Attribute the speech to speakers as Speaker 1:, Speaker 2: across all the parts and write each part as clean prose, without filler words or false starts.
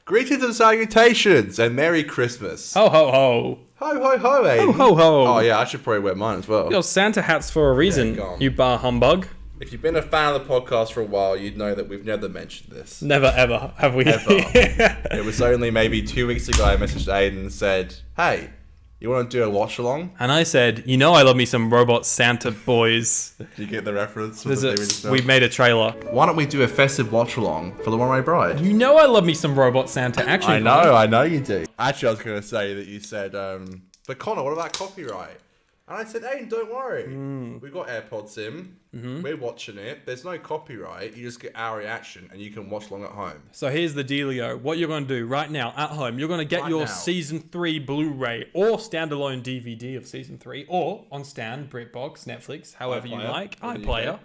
Speaker 1: Greetings and salutations, and Merry Christmas.
Speaker 2: Ho, ho, ho.
Speaker 1: Ho, ho, ho, Aiden.
Speaker 2: Ho, ho, ho.
Speaker 1: Oh, yeah, I should probably wear mine as well.
Speaker 2: Your Santa hat's for a reason, you bar humbug.
Speaker 1: If you've been a fan of the podcast for a while, you'd know that we've never mentioned this.
Speaker 2: Never, ever, have we?
Speaker 1: Ever. It was only maybe 2 weeks ago I messaged Aiden and said, hey, you want to do a watch-along?
Speaker 2: And I said, you know I love me some robot Santa boys.
Speaker 1: Did you get the reference?
Speaker 2: We made a trailer.
Speaker 1: Why don't we do a festive watch-along for the Runaway Bride?
Speaker 2: You know I love me some robot Santa action.
Speaker 1: I know you do. Actually, I was going to say that you said, but Connor, what about copyright? And I said, Aiden, don't worry. We've got AirPods in. We're watching it. There's no copyright. You just get our reaction and you can watch along at home.
Speaker 2: So here's the dealio. What you're going to do right now at home, you're going to get your Season 3 Blu-ray or standalone DVD of Season 3 or on Stan, BritBox, Netflix, however you like, iPlayer.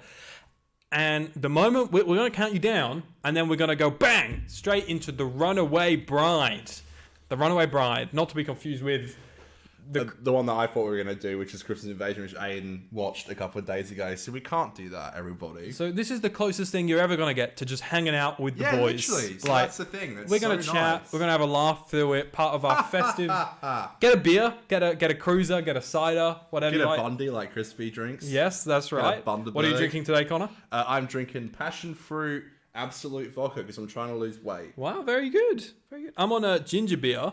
Speaker 2: And the moment we're going to count you down and then we're going to go bang straight into the Runaway Bride. The Runaway Bride, not to be confused with...
Speaker 1: The one that I thought we were going to do, which is Christmas Invasion, which Aiden watched a couple of days ago. So we can't do that, everybody.
Speaker 2: So this is the closest thing you're ever going to get to just hanging out with the boys.
Speaker 1: Yeah, literally. So that's the thing.
Speaker 2: We're going to chat. Nice. We're going to have a laugh through it. Part of our festive. Get a beer. Get a cruiser. Get a cider. Whatever you like.
Speaker 1: Get a Bundy like crispy drinks.
Speaker 2: Yes, that's right. What are you drinking today, Connor?
Speaker 1: I'm drinking passion fruit absolute vodka because I'm trying to lose weight.
Speaker 2: Wow, very good. Very good. I'm on a ginger beer.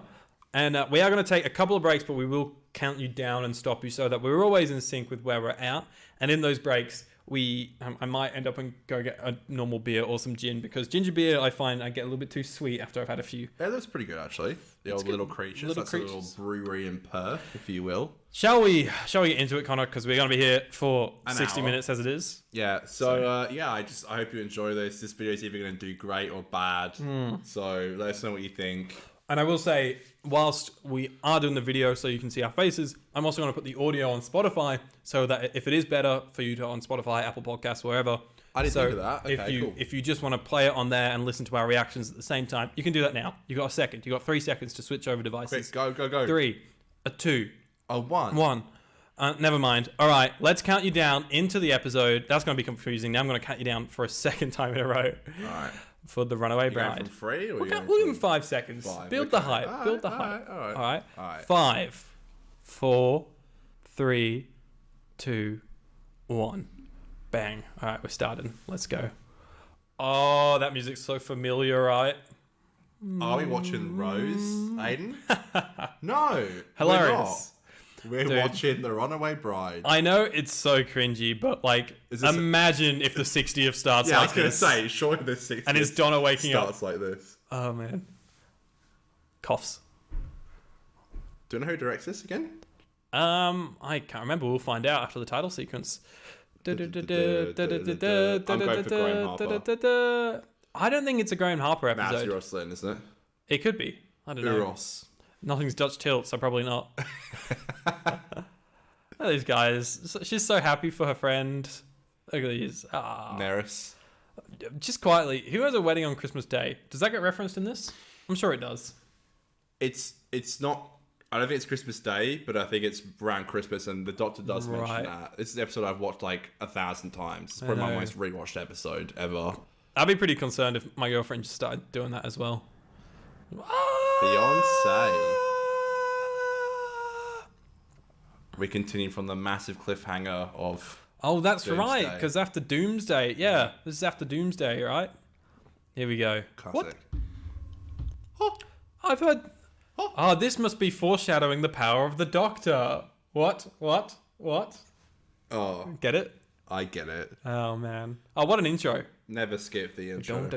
Speaker 2: And we are going to take a couple of breaks, but we will count you down and stop you so that we're always in sync with where we're at. And in those breaks, I might end up and go get a normal beer or some gin because ginger beer, I find I get a little bit too sweet after I've had a few.
Speaker 1: Yeah, that's pretty good actually. The old little creatures. That's a little brewery in Perth, if you will.
Speaker 2: Shall we get into it, Connor? Because we're going to be here for 60 minutes as it is.
Speaker 1: Yeah. So I hope you enjoy this. This video is either going to do great or bad. So let us know what you think.
Speaker 2: And I will say, whilst we are doing the video so you can see our faces, I'm also going to put the audio on Spotify so that if it is better for you to on Spotify, Apple Podcasts, wherever.
Speaker 1: I didn't think of that. Okay, cool.
Speaker 2: If you just want to play it on there and listen to our reactions at the same time, you can do that now. You got a second. You got 3 seconds to switch over devices.
Speaker 1: Quick, go.
Speaker 2: 3, a 2,
Speaker 1: a 1.
Speaker 2: 1. Never mind. All right, let's count you down into the episode. That's going to be confusing. Now I'm going to count you down for a second time in a row.
Speaker 1: All right.
Speaker 2: For the Runaway Bride.
Speaker 1: From 3 or
Speaker 2: we'll give him 5 seconds. Build the hype. All right. 5, 4, 3, 2, 1. Bang. All right, we're starting. Let's go. Oh, that music's so familiar, right?
Speaker 1: Are we watching Rose, Aiden? No.
Speaker 2: Hilarious.
Speaker 1: We're watching The Runaway Bride.
Speaker 2: I know it's so cringy, but imagine if the 60th starts like this.
Speaker 1: Yeah, I was going to say, surely the 60th
Speaker 2: and it's Donna waking up.
Speaker 1: Starts like this.
Speaker 2: Oh, man. Coughs.
Speaker 1: Do you know who directs this again?
Speaker 2: I can't remember. We'll find out after the title sequence.
Speaker 1: I'm going for Graham Harper.
Speaker 2: I don't think it's a Graham Harper episode.
Speaker 1: That's Ross then, isn't it?
Speaker 2: It could be. I don't know.
Speaker 1: Ross.
Speaker 2: Nothing's Dutch tilt, so probably not. These guys. She's so happy for her friend. Look at these.
Speaker 1: Neris.
Speaker 2: Just quietly, who has a wedding on Christmas Day? Does that get referenced in this? I'm sure it does.
Speaker 1: It's not... I don't think it's Christmas Day, but I think it's around Christmas, and the Doctor does mention that. This is an episode I've watched 1,000 times. It's probably my most rewatched episode ever.
Speaker 2: I'd be pretty concerned if my girlfriend just started doing that as well.
Speaker 1: Beyonce. We continue from the massive cliffhanger of...
Speaker 2: Oh, that's
Speaker 1: Doomsday.
Speaker 2: right, because after Doomsday. Yeah, this is after Doomsday, right? Here we go.
Speaker 1: Classic.
Speaker 2: What? I've heard... Oh, this must be foreshadowing the power of the Doctor. What?
Speaker 1: Oh.
Speaker 2: Get it?
Speaker 1: I get it.
Speaker 2: Oh, man. Oh, what an intro.
Speaker 1: Never skip the intro.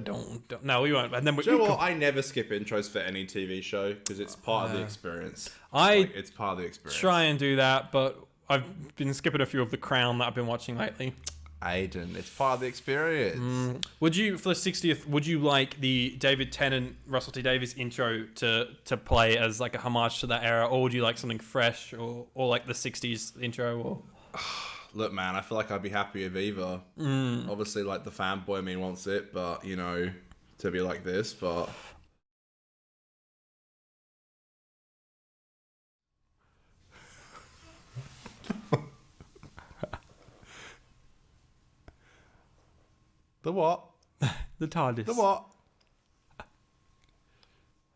Speaker 2: No, we won't. And then
Speaker 1: I never skip intros for any TV show because it's part of the experience. It's part of the experience.
Speaker 2: Try and do that, but I've been skipping a few of The Crown that I've been watching lately.
Speaker 1: Aiden, it's part of the experience.
Speaker 2: Would you, for the 60th, would you like the David Tennant, Russell T Davies intro to play as like a homage to that era, or would you like something fresh, or like the 60s intro? Or
Speaker 1: Look, man, I feel like I'd be happy with either. Obviously, like the fanboy me wants it, but to be like this, but. The what?
Speaker 2: The TARDIS.
Speaker 1: The what?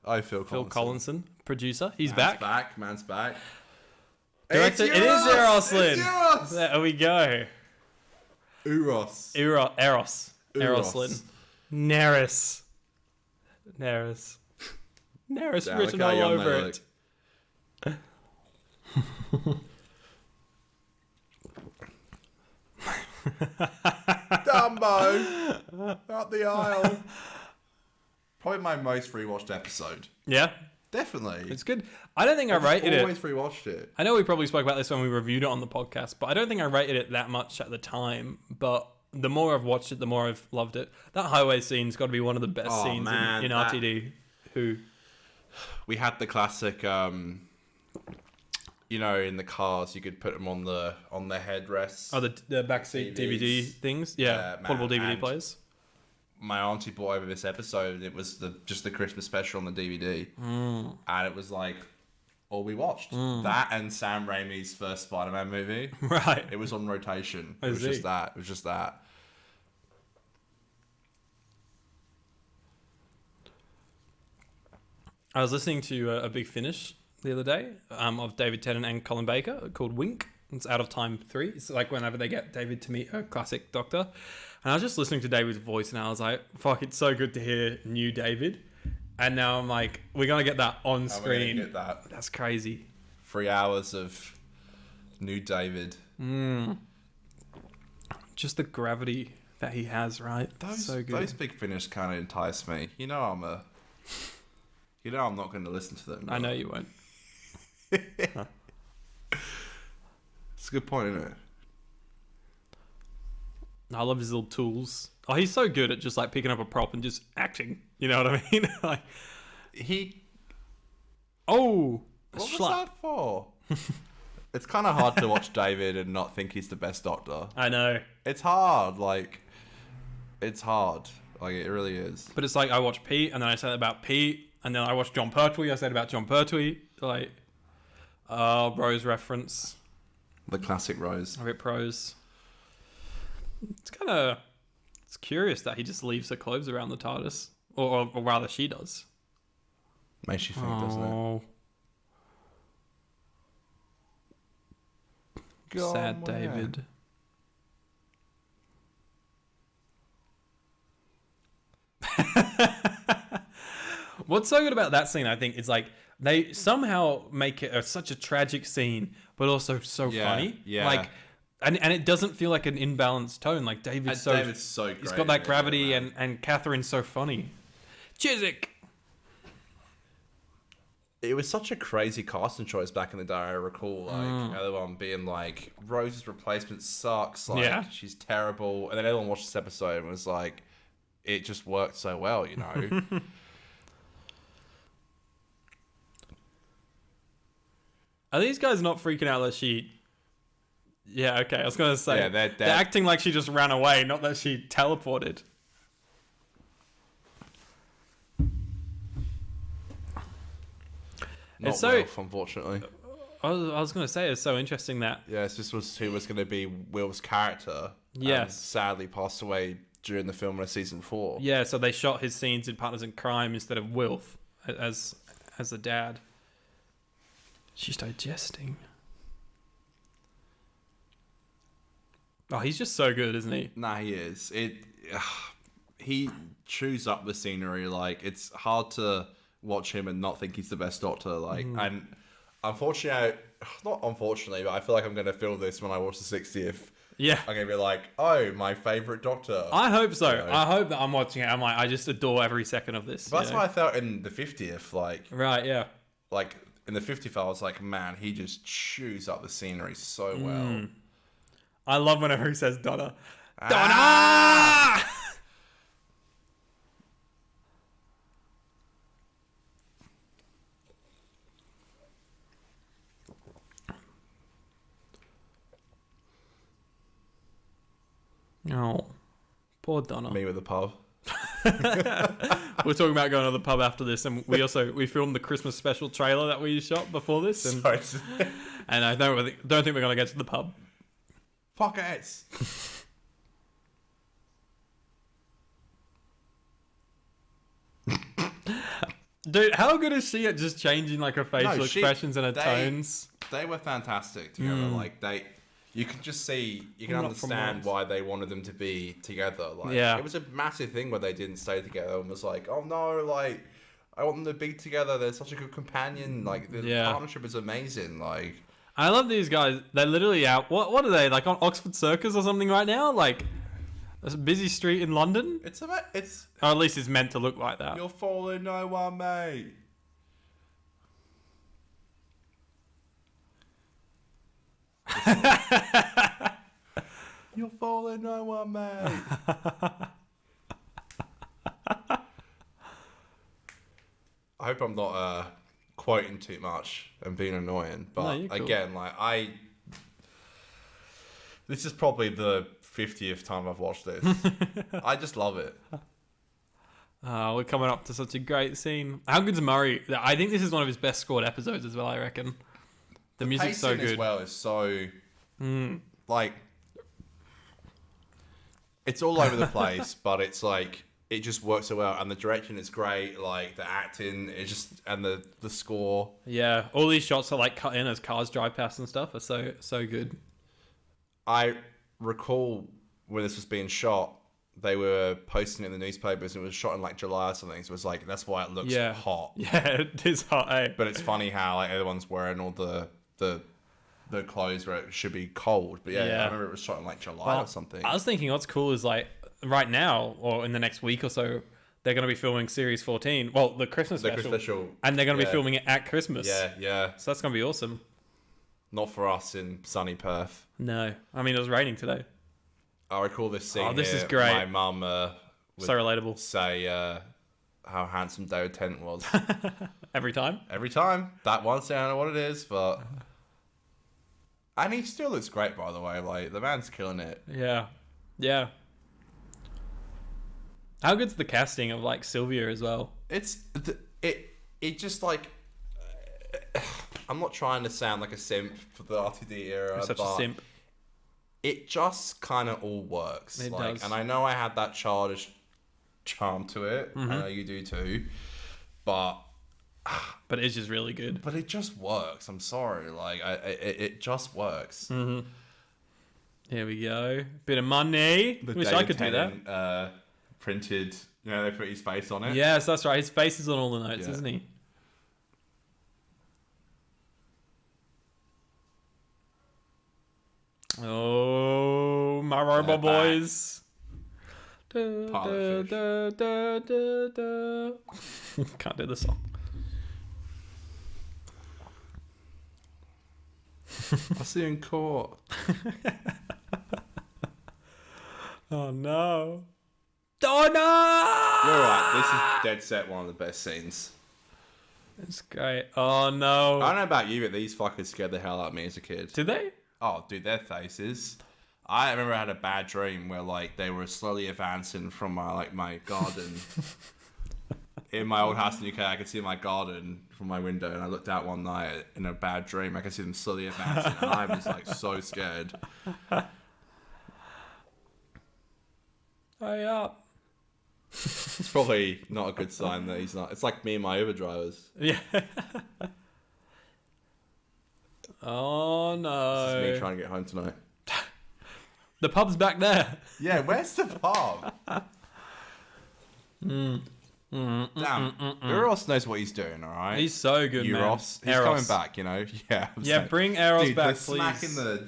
Speaker 1: Oh, Phil
Speaker 2: Collinson, producer. He's
Speaker 1: Man's
Speaker 2: back.
Speaker 1: Man's back.
Speaker 2: Director, it is Eros Lynn. There we go.
Speaker 1: Eros.
Speaker 2: Lynn. Neris written all over it.
Speaker 1: Dumbo up the aisle. Probably my most rewatched episode.
Speaker 2: Yeah,
Speaker 1: definitely.
Speaker 2: It's good. I don't think I rated it.
Speaker 1: Always rewatched it.
Speaker 2: I know we probably spoke about this when we reviewed it on the podcast, but I don't think I rated it that much at the time. But the more I've watched it, the more I've loved it. That highway scene's got to be one of the best scenes in RTD.
Speaker 1: We had the classic. You know, in the cars, you could put them on the headrests.
Speaker 2: Oh, the backseat DVD things? Yeah, portable DVD players.
Speaker 1: My auntie brought over this episode, and it was just the Christmas special on the DVD. And it was like all we watched. That and Sam Raimi's first Spider-Man movie.
Speaker 2: Right.
Speaker 1: It was on rotation. It was just that.
Speaker 2: I was listening to a Big Finish the other day of David Tennant and Colin Baker called Wink. It's Out of Time 3. It's like whenever they get David to meet a classic doctor. And I was just listening to David's voice and I was like, fuck, it's so good to hear new David. And now I'm like, we're going to get that on screen.
Speaker 1: Get that.
Speaker 2: That's crazy.
Speaker 1: 3 hours of new David.
Speaker 2: Just the gravity that he has, right? So good.
Speaker 1: Those Big Finish kind of entice me. You know I'm not going to listen to them.
Speaker 2: I know you won't.
Speaker 1: It's a good point, isn't it?
Speaker 2: I love his little tools. Oh, he's so good at just like picking up a prop and just acting. You know what I mean? Like
Speaker 1: what was that for? It's kind of hard to watch David and not think he's the best doctor.
Speaker 2: I know.
Speaker 1: It's hard. It's hard. Like, it really is.
Speaker 2: But it's like I watch Pete and then I say that about Pete. And then I watched John Pertwee. I said about John Pertwee. Like, Rose reference.
Speaker 1: The classic Rose.
Speaker 2: Rip Rose. It's curious that he just leaves her clothes around the TARDIS. Or rather, she does.
Speaker 1: Makes you think, doesn't it? God,
Speaker 2: sad David. What's so good about that scene, I think, is like they somehow make it such a tragic scene, but also so funny. Yeah. Like, and it doesn't feel like an imbalanced tone. Like David's so great. He's got that gravity, and Catherine's so funny. Chiswick.
Speaker 1: It was such a crazy casting choice back in the day. I recall everyone being like, Rose's replacement sucks. Like, she's terrible. And then everyone watched this episode and was like, it just worked so well, you know.
Speaker 2: Are these guys not freaking out that she... Yeah, okay. I was going to say,
Speaker 1: yeah, they're
Speaker 2: acting like she just ran away, not that she teleported.
Speaker 1: Not Wilf, unfortunately.
Speaker 2: I was going to say, it's so interesting that...
Speaker 1: Yeah, this was who was going to be Wilf's character.
Speaker 2: Yes.
Speaker 1: Sadly passed away during the filming of season 4.
Speaker 2: Yeah, so they shot his scenes in Partners in Crime instead of Wilf as the dad. She's digesting. Oh, he's just so good, isn't he?
Speaker 1: Nah, he is. He chews up the scenery. Like, it's hard to watch him and not think he's the best doctor. Like, and unfortunately, not unfortunately, but I feel like I'm going to feel this when I watch the 60th.
Speaker 2: Yeah.
Speaker 1: I'm going to be like, oh, my favourite doctor.
Speaker 2: I hope so. You know? I hope that I'm watching it. I'm like, I just adore every second of this.
Speaker 1: But that's what I felt in the 50th. Like,
Speaker 2: right, yeah.
Speaker 1: Like, in the 50th, I was like, man, he just chews up the scenery so well.
Speaker 2: I love whenever he says Donna. Donna! Oh, poor Donna.
Speaker 1: Me with the pub.
Speaker 2: We're talking about going to the pub after this, and we filmed the Christmas special trailer that we shot before this, and I don't think we're gonna get to the pub.
Speaker 1: Fuck it.
Speaker 2: Dude, how good is she at just changing like her facial expressions and her tones?
Speaker 1: They were fantastic together. Like you can just see, you can understand why they wanted them to be together. Like, it was a massive thing where they didn't stay together and was like, oh no, like I want them to be together. They're such a good companion. Like the partnership is amazing. Like
Speaker 2: I love these guys. They're literally out. What are they like on Oxford Circus or something right now? Like there's a busy street in London.
Speaker 1: It's
Speaker 2: or at least it's meant to look like that.
Speaker 1: You're fooling no one, mate. You're fooling no one, mate. I hope I'm not quoting too much and being annoying, but no, cool. Again, like this is probably the 50th time I've watched this. I just love it.
Speaker 2: We're coming up to such a great scene. How good's Murray? I think this is one of his best scored episodes as well, I reckon. The music's so good.
Speaker 1: As well is so like it's all over the place, but it's like it just works so well, and the direction is great. Like the acting is just, and the score.
Speaker 2: Yeah, all these shots are like cut in as cars drive past and stuff. Are so good.
Speaker 1: I recall when this was being shot, they were posting it in the newspapers, and it was shot in like July or something. So it was like that's why it looks hot.
Speaker 2: Yeah, it is hot. Eh?
Speaker 1: But it's funny how like everyone's wearing all the clothes where it should be cold. But yeah, I remember it was shot in like July or something.
Speaker 2: I was thinking what's cool is like right now or in the next week or so, they're going to be filming Series 14. Well, the Christmas special. And they're going to be filming it at Christmas.
Speaker 1: Yeah.
Speaker 2: So that's going to be awesome.
Speaker 1: Not for us in sunny Perth.
Speaker 2: No. I mean, it was raining today.
Speaker 1: I recall this scene.
Speaker 2: Oh, this is great.
Speaker 1: My mum
Speaker 2: so relatable.
Speaker 1: Say how handsome David Tennant was.
Speaker 2: Every time?
Speaker 1: Every time. That one scene, I don't know what it is, but... And he still looks great, by the way. Like, the man's killing it.
Speaker 2: Yeah. How good's the casting of, like, Sylvia as well?
Speaker 1: It just, like... I'm not trying to sound like a simp for the RTD era,
Speaker 2: You're such a simp.
Speaker 1: It just kind of all works.
Speaker 2: It does.
Speaker 1: And I know I had that childish charm to it.
Speaker 2: Mm-hmm.
Speaker 1: I know you do too. But
Speaker 2: it's just really good.
Speaker 1: But it just works. I'm sorry. Like, it just works.
Speaker 2: Mm-hmm. Here we go. Bit of money. Wish I could do that.
Speaker 1: Printed, they put his face on it.
Speaker 2: Yes, that's right. His face is on all the notes, isn't he? Oh, my robot boys. Can't do the song.
Speaker 1: I see you in court.
Speaker 2: Oh no. Oh no!
Speaker 1: You're right. This is dead set one of the best scenes.
Speaker 2: It's great. Oh no.
Speaker 1: I don't know about you, but these fuckers scared the hell out of me as a kid.
Speaker 2: Did they?
Speaker 1: Oh, dude, their faces. I remember I had a bad dream where like they were slowly advancing from my garden. In my old house in the UK, I could see my garden from my window, and I looked out one night in a bad dream. I could see them slowly advancing, and I was like so scared.
Speaker 2: Hurry up.
Speaker 1: It's probably not a good sign that he's not. It's like me and my Uber drivers.
Speaker 2: Yeah. Oh no.
Speaker 1: This is me trying to get home tonight.
Speaker 2: The pub's back there.
Speaker 1: Yeah, where's the pub? Damn. Eros knows what he's doing, alright?
Speaker 2: He's so good,
Speaker 1: Eros.
Speaker 2: man.
Speaker 1: He's coming back, Yeah.
Speaker 2: Yeah, bring Eros back, please.
Speaker 1: Smack in the...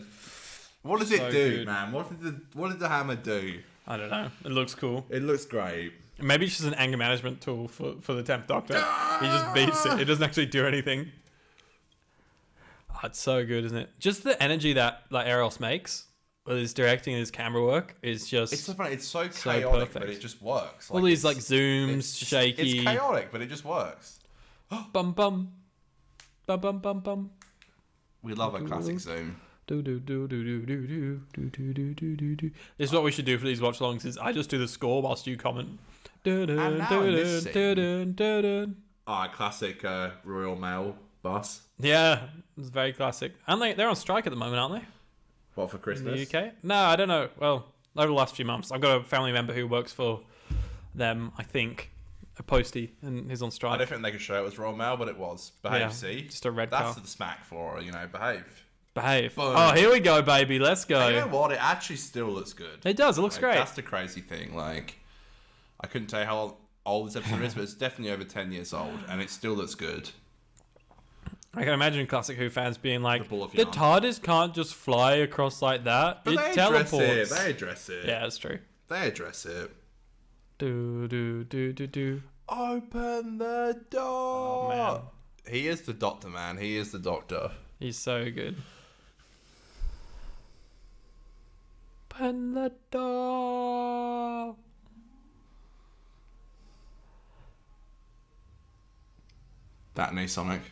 Speaker 1: What does it do, man? What did the hammer do?
Speaker 2: I don't know. It looks cool.
Speaker 1: It looks great.
Speaker 2: Maybe it's just an anger management tool for the 10th Doctor. He just beats it. It doesn't actually do anything. Oh, it's so good, isn't it? Just the energy that like Eros makes with his directing and his camera work is just...
Speaker 1: It's so funny. It's so chaotic, but it just works.
Speaker 2: All these like zooms, shaky...
Speaker 1: It's chaotic, but it just works.
Speaker 2: Bum bum. Bum bum bum bum.
Speaker 1: We love a classic zoom.
Speaker 2: This is what we should do for these watch longs is I just do the score whilst you comment.
Speaker 1: Classic Royal Mail bus.
Speaker 2: Yeah, it's very classic. And they're on strike at the moment, aren't they?
Speaker 1: What, for Christmas?
Speaker 2: In the UK? No, I don't know. Well, over the last few months, I've got a family member who works for them, I think. a postie and he's on
Speaker 1: I
Speaker 2: strike.
Speaker 1: don't think they could show it was Royal Mail, but it was. Behave, see?
Speaker 2: Just a red
Speaker 1: That's
Speaker 2: car.
Speaker 1: the smack for, behave.
Speaker 2: Behave.
Speaker 1: Boom.
Speaker 2: Oh, here we go, baby. Let's go.
Speaker 1: And you know what? It actually still looks good.
Speaker 2: It does. It looks great.
Speaker 1: That's the crazy thing. Like, I couldn't tell you how old this episode is, but it's definitely over 10 years old, and it still looks good.
Speaker 2: I can imagine Classic Who fans being like,
Speaker 1: The
Speaker 2: the TARDIS can't just fly across like that.
Speaker 1: But
Speaker 2: it
Speaker 1: they
Speaker 2: teleports.
Speaker 1: address it. They address it.
Speaker 2: Yeah, that's true.
Speaker 1: They address it.
Speaker 2: Do.
Speaker 1: Open the door.
Speaker 2: Oh, man.
Speaker 1: He is the doctor, man. He is the doctor.
Speaker 2: He's so good. Open the door.
Speaker 1: That new Sonic.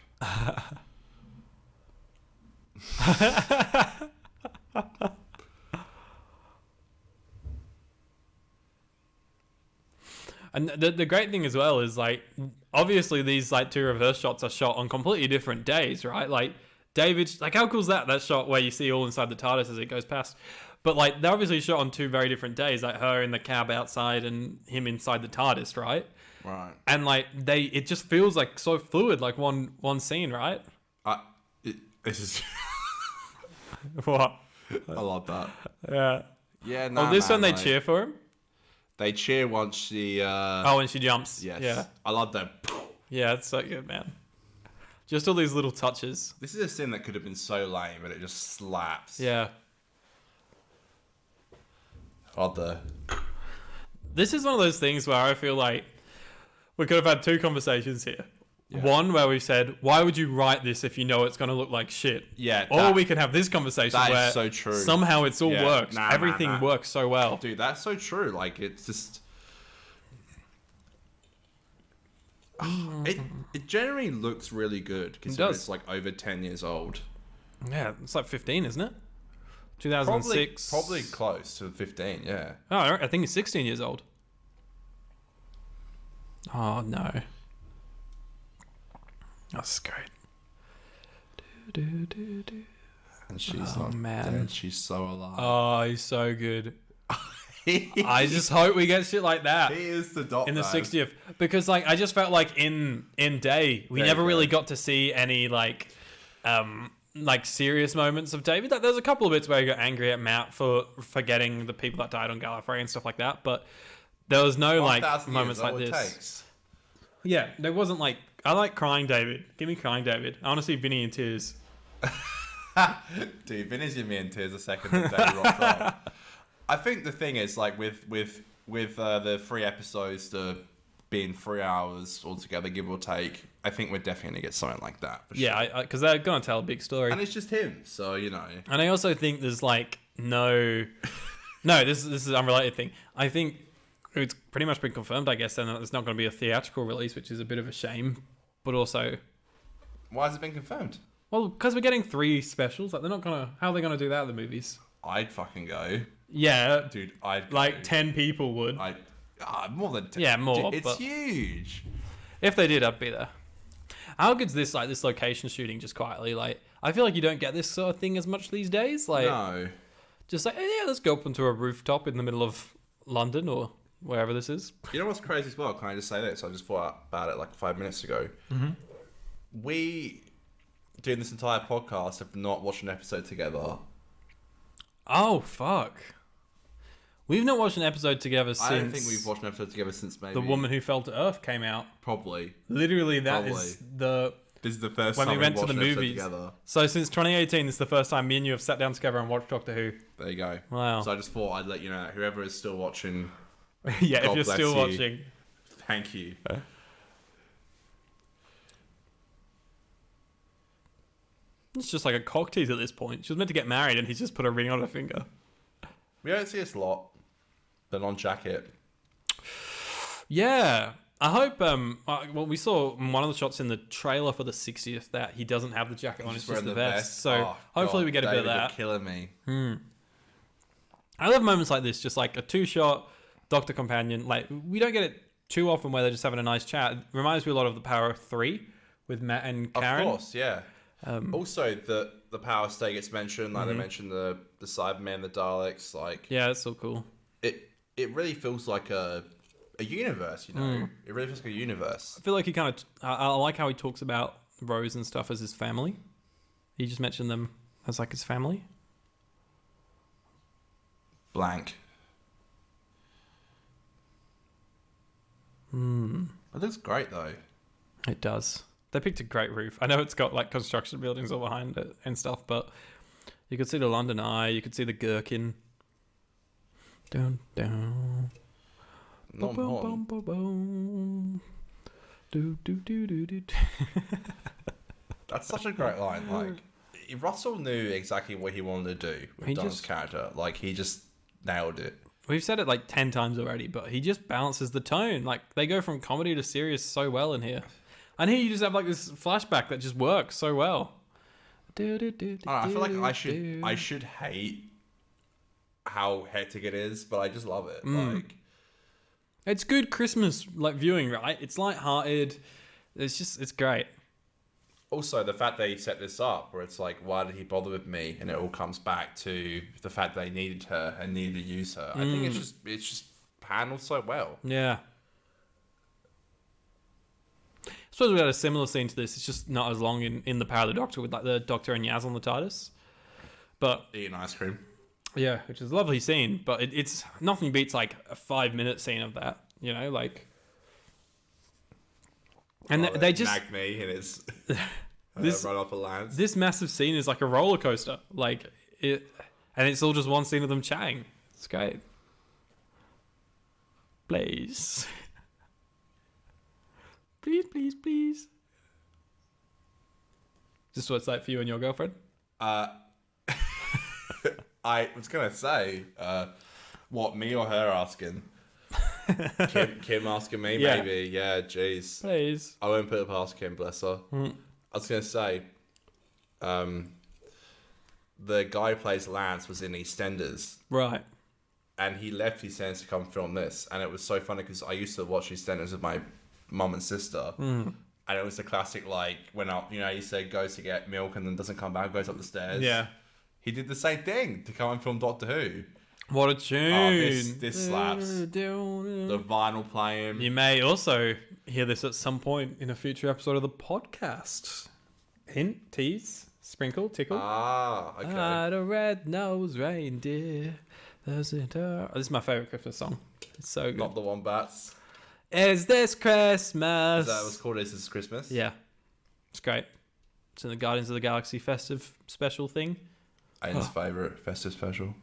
Speaker 2: And the great thing as well is, like, obviously these, like, two reverse shots are shot on completely different days, right? Like, David's, like, how cool is that shot where you see all inside the TARDIS as it goes past? But, like, they're obviously shot on two very different days, like her in the cab outside and him inside the TARDIS, right?
Speaker 1: Right.
Speaker 2: And, like, it just feels, like, so fluid, like, one scene, right?
Speaker 1: This is...
Speaker 2: What?
Speaker 1: I love that.
Speaker 2: Yeah.
Speaker 1: Yeah, no,
Speaker 2: This one, they cheer for him?
Speaker 1: They cheer once she...
Speaker 2: when she jumps.
Speaker 1: Yes.
Speaker 2: Yeah.
Speaker 1: I love that.
Speaker 2: Yeah, it's so good, man. Just all these little touches.
Speaker 1: This is a scene that could have been so lame, but it just slaps.
Speaker 2: Yeah. This is one of those things where I feel like we could have had two conversations here. Yeah. One where we said, why would you write this if you know it's going to look like shit?
Speaker 1: Yeah.
Speaker 2: Or we can have this conversation where
Speaker 1: so true.
Speaker 2: Somehow it's all works. Everything works so well.
Speaker 1: Dude, that's so true. Like, it's just... It generally looks really good considering it's like over 10 years old.
Speaker 2: Yeah, it's like 15, isn't it? 2006.
Speaker 1: Probably close to 15, yeah.
Speaker 2: Oh, I think he's 16 years old. Oh, no. That's great.
Speaker 1: And she's not dead. She's so alive.
Speaker 2: Oh, he's so good. I just hope we get shit like that.
Speaker 1: He is the doctor.
Speaker 2: In the 60th. Because, like, I just felt like in Day, we never really got to see any, like serious moments of David. Like, there's a couple of bits where he got angry at Matt for forgetting the people that died on Gallifrey and stuff like that. But there was no, like, moments like this. Yeah, there wasn't, like... I like crying David. Give me crying David. I want to see Vinny in tears.
Speaker 1: Dude, Vinny's in me in tears the second that David rocks up. I think the thing is, like, with the 3 episodes to being 3 hours altogether, give or take, I think we're definitely going to get something like that. For
Speaker 2: yeah, because they're going to tell a big story.
Speaker 1: And it's just him, so, you know.
Speaker 2: And I also think there's, like, no, this is an unrelated thing. I think it's pretty much been confirmed, I guess, then that there's not going to be a theatrical release, which is a bit of a shame. But also...
Speaker 1: Why has it been confirmed?
Speaker 2: Well, because we're getting 3 specials. Like, they're not going to... How are they going to do that at the movies?
Speaker 1: I'd fucking go.
Speaker 2: Yeah.
Speaker 1: Dude, I'd go.
Speaker 2: Like, 10 people would.
Speaker 1: More than 10.
Speaker 2: Yeah, more.
Speaker 1: Dude, it's huge.
Speaker 2: If they did, I'd be there. How good's this, like, this location shooting just quietly? Like, I feel like you don't get this sort of thing as much these days. Like,
Speaker 1: no.
Speaker 2: Just like, yeah, let's go up onto a rooftop in the middle of London or... wherever this is.
Speaker 1: You know what's crazy as well? Can I just say this? I just thought about it like 5 minutes ago.
Speaker 2: Mm-hmm.
Speaker 1: We, doing this entire podcast, have not watched an episode together.
Speaker 2: Oh, fuck. We've not watched an episode together since...
Speaker 1: I don't think we've watched an episode together since maybe...
Speaker 2: The Woman Who Fell to Earth came out.
Speaker 1: Probably.
Speaker 2: Literally, is the...
Speaker 1: This is the first
Speaker 2: when
Speaker 1: time
Speaker 2: we went to
Speaker 1: watched
Speaker 2: the
Speaker 1: an episode
Speaker 2: movies.
Speaker 1: together.
Speaker 2: So since 2018, this is the first time me and you have sat down together and watched Doctor Who.
Speaker 1: There you go.
Speaker 2: Wow.
Speaker 1: So I just thought I'd let you know that whoever is still watching...
Speaker 2: Yeah,
Speaker 1: God
Speaker 2: if you're
Speaker 1: bless
Speaker 2: still
Speaker 1: you.
Speaker 2: watching.
Speaker 1: Thank you.
Speaker 2: It's just like a cock tease at this point. She was meant to get married and he's just put a ring on her finger.
Speaker 1: We don't see this a lot. The non-jacket.
Speaker 2: Yeah. I hope, well, we saw one of the shots in the trailer for the 60th that he doesn't have the jacket on, it's just the vest. So hopefully we get a bit of that.
Speaker 1: You're killing me.
Speaker 2: I love moments like this, just like a 2-shot Doctor companion. Like, we don't get it too often where they're just having a nice chat. It reminds me a lot of the Power of 3 with Matt and Karen.
Speaker 1: Of course, yeah. Also, the Power Stay gets mentioned. Like, they mentioned the Cybermen, the Daleks. Like,
Speaker 2: yeah, it's so cool.
Speaker 1: It really feels like a a universe, you know? It really feels like a universe.
Speaker 2: I feel like he kind of... I like how he talks about Rose and stuff as his family. He just mentioned them as like his family.
Speaker 1: Blank. It looks great, though.
Speaker 2: It does. They picked a great roof. I know it's got like construction buildings all behind it and stuff, but you could see the London Eye. You could see the Gherkin. Down, down.
Speaker 1: Not
Speaker 2: boom, boom, boom. Do, do, do, do, do.
Speaker 1: That's such a great line. Like, Russell knew exactly what he wanted to do with Don's character. Like, he just nailed it.
Speaker 2: We've said it like 10 times already, but he just balances the tone. Like, they go from comedy to serious so well in here. And here you just have like this flashback that just works so well.
Speaker 1: I feel like I should hate how hectic it is, but I just love it. Like,
Speaker 2: it's good Christmas like viewing, right? It's lighthearted. It's great.
Speaker 1: Also, the fact that he set this up, where it's like, why did he bother with me? And it all comes back to the fact that they needed her and needed to use her. I think it's just handled so well.
Speaker 2: Yeah. I suppose we had a similar scene to this. It's just not as long in the Power of the Doctor with like the Doctor and Yaz on the TARDIS. But
Speaker 1: eating ice cream.
Speaker 2: Yeah, which is a lovely scene, but it's nothing beats like a 5-minute scene of that, you know, like. And they just
Speaker 1: nag me and it's right off a lance.
Speaker 2: This massive scene is like a roller coaster, like it, and it's all just one scene of them chatting. It's great. Please, please, please, please. Is this what it's like for you and your girlfriend?
Speaker 1: I was gonna say, what, me or her asking? Kim asking me, maybe. Yeah, jeez.
Speaker 2: Please.
Speaker 1: I won't put it past Kim, bless her. I was gonna say, the guy who plays Lance was in EastEnders.
Speaker 2: Right.
Speaker 1: And he left EastEnders to come film this, and it was so funny because I used to watch EastEnders with my mum and sister. And it was the classic, like, when up, you know, he said goes to get milk and then doesn't come back, goes up the stairs.
Speaker 2: Yeah.
Speaker 1: He did the same thing to come and film Doctor Who.
Speaker 2: What a tune.
Speaker 1: Oh, this slaps. The vinyl playing.
Speaker 2: You may also hear this at some point in a future episode of the podcast. Hint, tease, sprinkle, tickle.
Speaker 1: Ah, okay.
Speaker 2: Ah, the red-nosed reindeer. This is my favourite Christmas song. It's so good.
Speaker 1: Not the Wombats.
Speaker 2: Is this Christmas?
Speaker 1: Is that what's called? Is this Christmas?
Speaker 2: Yeah. It's great. It's in the Guardians of the Galaxy festive special thing.
Speaker 1: Aiden's favourite festive special.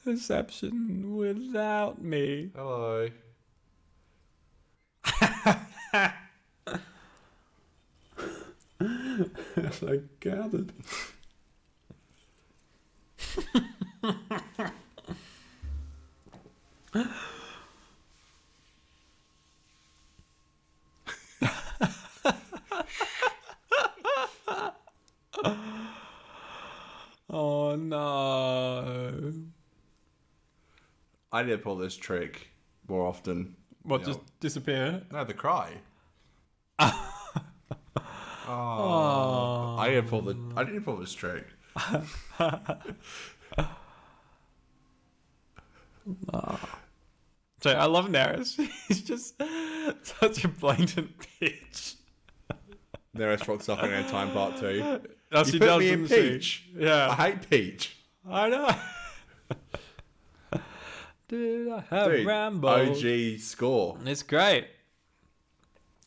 Speaker 2: Reception without me.
Speaker 1: Hello.
Speaker 2: As I gathered. Oh no.
Speaker 1: I need to pull this trick more often.
Speaker 2: What,
Speaker 1: You
Speaker 2: just
Speaker 1: know.
Speaker 2: disappear?
Speaker 1: No, the cry. Oh. I need to pull this trick.
Speaker 2: So I love Naris. He's just such a blatant bitch.
Speaker 1: Nearest rocks up in a time part 2.
Speaker 2: That's
Speaker 1: You put me in Peach.
Speaker 2: Yeah.
Speaker 1: I hate Peach.
Speaker 2: I know. Did I have Rambo?
Speaker 1: OG score.
Speaker 2: It's great.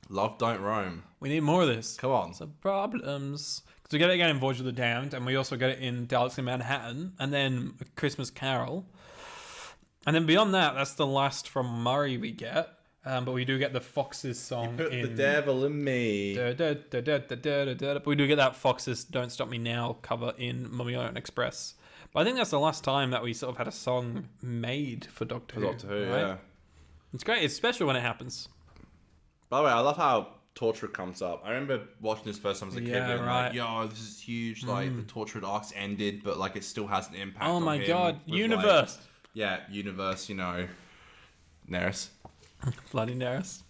Speaker 1: Love Don't Roam.
Speaker 2: We need more of this.
Speaker 1: Come on.
Speaker 2: Some problems. Because we get it again in Voyage of the Damned, and we also get it in Daleks in Manhattan, and then A Christmas Carol. And then beyond that, that's the last from Murray we get. But we do get the Foxes song
Speaker 1: You put
Speaker 2: in...
Speaker 1: the devil in me.
Speaker 2: But we do get that Foxes Don't Stop Me Now cover in Mummy Orient Express. But I think that's the last time that we sort of had a song made for Doctor Who.
Speaker 1: Doctor Who,
Speaker 2: right?
Speaker 1: yeah.
Speaker 2: It's great. It's special when it happens.
Speaker 1: By the way, I love how Torchwood comes up. I remember watching this first time as a kid
Speaker 2: Yeah,
Speaker 1: being
Speaker 2: right.
Speaker 1: like, yo, this is huge. Like, the Torchwood arc's ended, but like it still has an impact
Speaker 2: Oh
Speaker 1: on
Speaker 2: my
Speaker 1: him
Speaker 2: god.
Speaker 1: with,
Speaker 2: Universe.
Speaker 1: Like, yeah, universe, you know. Neris.
Speaker 2: Bloody Naris.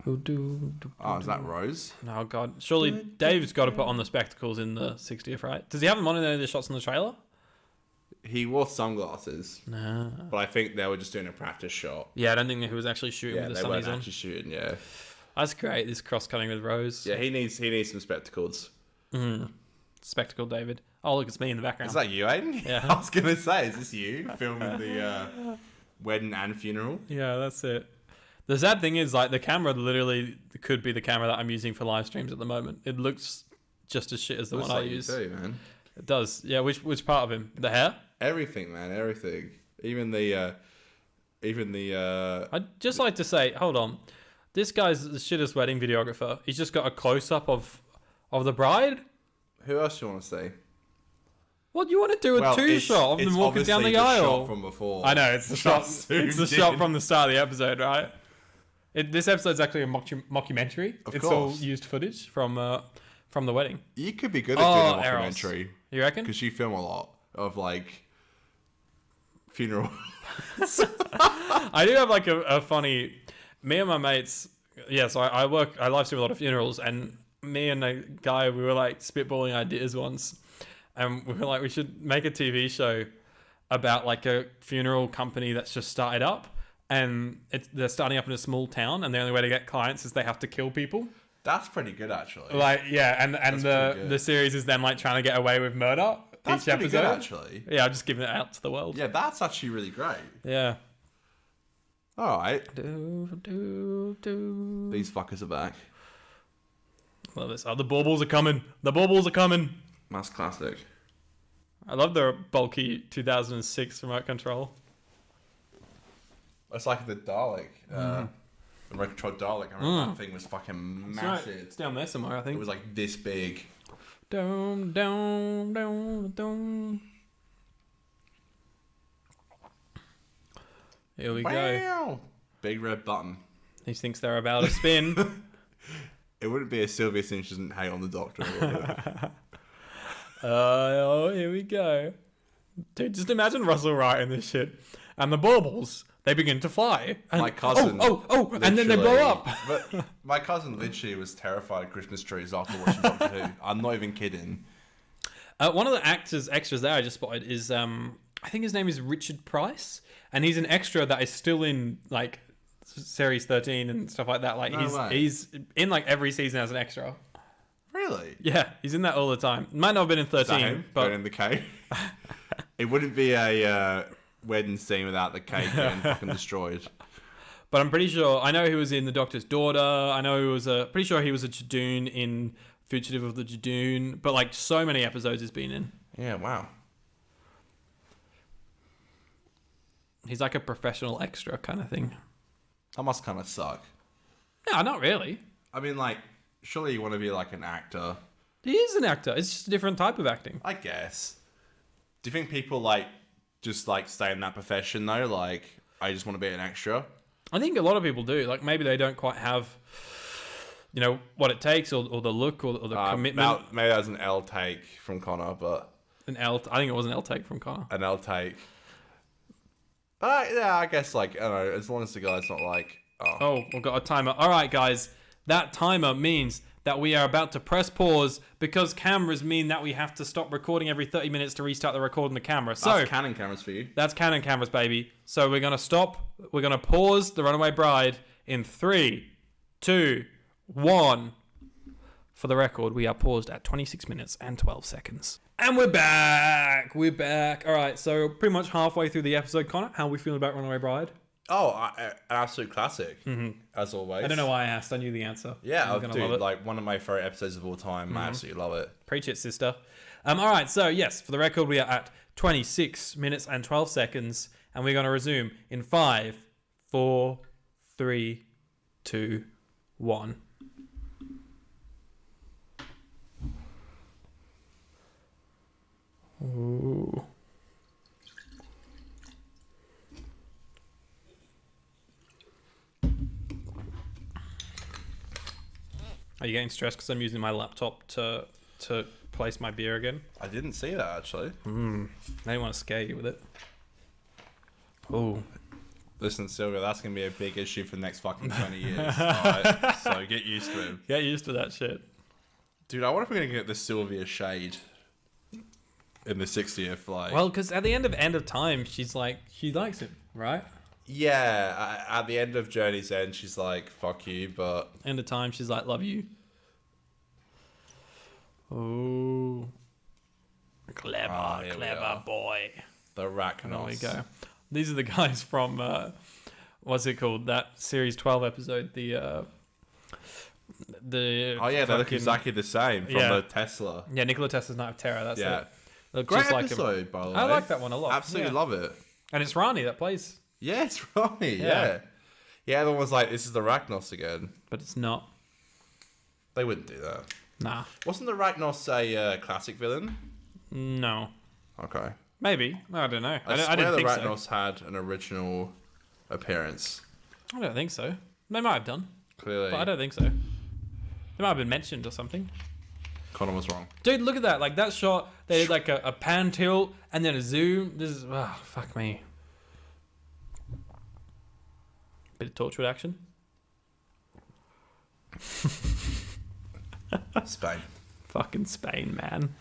Speaker 1: Oh, is that Rose?
Speaker 2: Oh God! Surely Dave's got to put on the spectacles in the 60th, right? Does he have them on in any of the shots in the trailer?
Speaker 1: He wore sunglasses.
Speaker 2: Nah.
Speaker 1: But I think they were just doing a practice shot.
Speaker 2: Yeah, I don't think he was actually shooting with the sunnies on.
Speaker 1: Yeah, they weren't actually shooting. Yeah.
Speaker 2: That's great. This cross-cutting with Rose.
Speaker 1: Yeah, he needs some spectacles.
Speaker 2: Spectacle David. Oh, look, it's me in the background.
Speaker 1: Is that you, Aiden?
Speaker 2: Yeah.
Speaker 1: I was gonna say, is this you filming the wedding and funeral?
Speaker 2: Yeah, that's it. The sad thing is, like, the camera literally could be the camera that I'm using for live streams at the moment. It looks just as shit as the one I use.
Speaker 1: You too, man.
Speaker 2: It does. Yeah, which part of him? The hair?
Speaker 1: Everything, man. Everything. Even the.
Speaker 2: I'd just like to say, hold on. This guy's the shittest wedding videographer. He's just got a close-up of the bride.
Speaker 1: Who else do you want to say?
Speaker 2: What do you want to do a two-shot of them walking down the aisle?
Speaker 1: Shot from before.
Speaker 2: I know, it's the shot. It's the shot from the start of the episode, right? This episode's actually a mockumentary.
Speaker 1: Of
Speaker 2: it's
Speaker 1: course.
Speaker 2: all used footage from the wedding.
Speaker 1: You could be good at doing a
Speaker 2: Eros.
Speaker 1: mockumentary.
Speaker 2: You reckon?
Speaker 1: Because you film a lot of, like, funeral.
Speaker 2: I do have, like, a funny... Me and my mates... Yeah, so I live stream a lot of funerals, and me and a guy, we were, like, spitballing ideas once. And we were like, we should make a TV show about, like, a funeral company that's just started up. And they're starting up in a small town, and the only way to get clients is they have to kill people.
Speaker 1: That's pretty good, actually.
Speaker 2: Like, yeah, and the series is then, like, trying to get away with murder.
Speaker 1: That's
Speaker 2: each
Speaker 1: pretty
Speaker 2: episode.
Speaker 1: good, actually.
Speaker 2: Yeah, I'm just giving it out to the world.
Speaker 1: Yeah, that's actually really great.
Speaker 2: Yeah.
Speaker 1: All right.
Speaker 2: Do.
Speaker 1: These fuckers are back.
Speaker 2: Love this. Oh, the baubles are coming. The baubles are coming.
Speaker 1: That's classic.
Speaker 2: I love the bulky 2006 remote control.
Speaker 1: It's like the Dalek. The remote control Dalek. I remember that thing was fucking massive.
Speaker 2: It's down there somewhere, I think.
Speaker 1: It was like this big.
Speaker 2: Down. Here we go.
Speaker 1: Big red button.
Speaker 2: He thinks they're about to spin.
Speaker 1: It wouldn't be a Sylvia Sinch doesn't hate on the Doctor.
Speaker 2: Here we go. Dude, just imagine Russell Wright in this shit. And the baubles, they begin to fly. And,
Speaker 1: my cousin.
Speaker 2: And then they blow up.
Speaker 1: But my cousin literally was terrified of Christmas trees after watching Doctor Who. I'm not even kidding.
Speaker 2: One of the extras there I just spotted is, I think his name is Richard Price. And he's an extra that is still in, like, series 13 and stuff like that. Like, he's in, like, every season as an extra.
Speaker 1: Really?
Speaker 2: Yeah, he's in that all the time. Might not have been in 13, but
Speaker 1: in the cake. It wouldn't be a wedding scene without the cake getting fucking destroyed.
Speaker 2: But I'm pretty sure I know he was in The Doctor's Daughter. I know he was pretty sure he was a Jadoon in Fugitive of the Jadoon. But like so many episodes he's been in.
Speaker 1: Yeah, wow.
Speaker 2: He's like a professional extra kind of thing.
Speaker 1: That must kind of suck.
Speaker 2: No, not really.
Speaker 1: I mean, like, surely you want to be like an actor.
Speaker 2: He is an actor. It's just a different type of acting.
Speaker 1: I guess. Do you think people like just like stay in that profession though? Like, I just want to be an extra.
Speaker 2: I think a lot of people do. Like maybe they don't quite have, you know, what it takes or the look or the commitment.
Speaker 1: Maybe that was an L take from Connor, but
Speaker 2: I think it was an L take from Connor.
Speaker 1: An L take. But yeah, I guess like I don't know. As long as the guy's not like,
Speaker 2: oh, we've got a timer. All right, guys, that timer means that we are about to press pause because cameras mean that we have to stop recording every 30 minutes to restart the record on the camera. So
Speaker 1: that's Canon cameras for you.
Speaker 2: That's Canon cameras, baby. So we're going to stop. We're going to pause the Runaway Bride in 3, 2, 1. For the record, we are paused at 26 minutes and 12 seconds. And we're back. We're back. All right, so pretty much halfway through the episode, Connor, how are we feeling about Runaway Bride?
Speaker 1: Oh, an absolute classic, as always.
Speaker 2: I don't know why I asked. I knew the answer.
Speaker 1: Yeah, dude, like one of my favorite episodes of all time. I absolutely love it.
Speaker 2: Preach it, sister. All right, so yes, for the record, we are at 26 minutes and 12 seconds, and we're going to resume in 5, 4, 3, 2, 1. Ooh. Are you getting stressed because I'm using my laptop to place my beer again?
Speaker 1: I didn't see that actually.
Speaker 2: I didn't want to scare you with it. Oh,
Speaker 1: Listen, Sylvia, that's going to be a big issue for the next fucking 20 years. Alright? So get used to him.
Speaker 2: Get used to that shit.
Speaker 1: Dude, I wonder if we're going to get the Sylvia shade in the 60th. Like,
Speaker 2: Well, because at the end of time, she's like, she likes him, right?
Speaker 1: yeah, at the end of Journey's End, she's like, fuck you, but...
Speaker 2: End of time, she's like, love you. Oh. Clever boy.
Speaker 1: The Rachnos.
Speaker 2: There we go. These are the guys from, what's it called? That Series 12 episode, the
Speaker 1: Oh yeah, they look exactly the same from the Tesla.
Speaker 2: Yeah, Nikola Tesla's Night of Terror. That's it.
Speaker 1: Great just episode, by the way.
Speaker 2: I like that one a lot.
Speaker 1: Absolutely love it.
Speaker 2: And it's Rani that plays.
Speaker 1: Yeah, it's Rani. Yeah. Everyone was like, "This is the Rachnos again,"
Speaker 2: but it's not.
Speaker 1: They wouldn't do that.
Speaker 2: Nah.
Speaker 1: Wasn't the Rachnos a classic villain?
Speaker 2: No.
Speaker 1: Okay.
Speaker 2: Maybe. I don't know. I
Speaker 1: swear
Speaker 2: didn't think
Speaker 1: the Rachnos had an original appearance.
Speaker 2: I don't think so. They might have done.
Speaker 1: Clearly.
Speaker 2: But I don't think so. They might have been mentioned or something.
Speaker 1: Connor was wrong.
Speaker 2: Dude, look at that. Like, that shot, they did like a pan tilt and then a zoom. This is... Oh, fuck me. Bit of Torchwood action.
Speaker 1: Spain.
Speaker 2: Fucking Spain, man.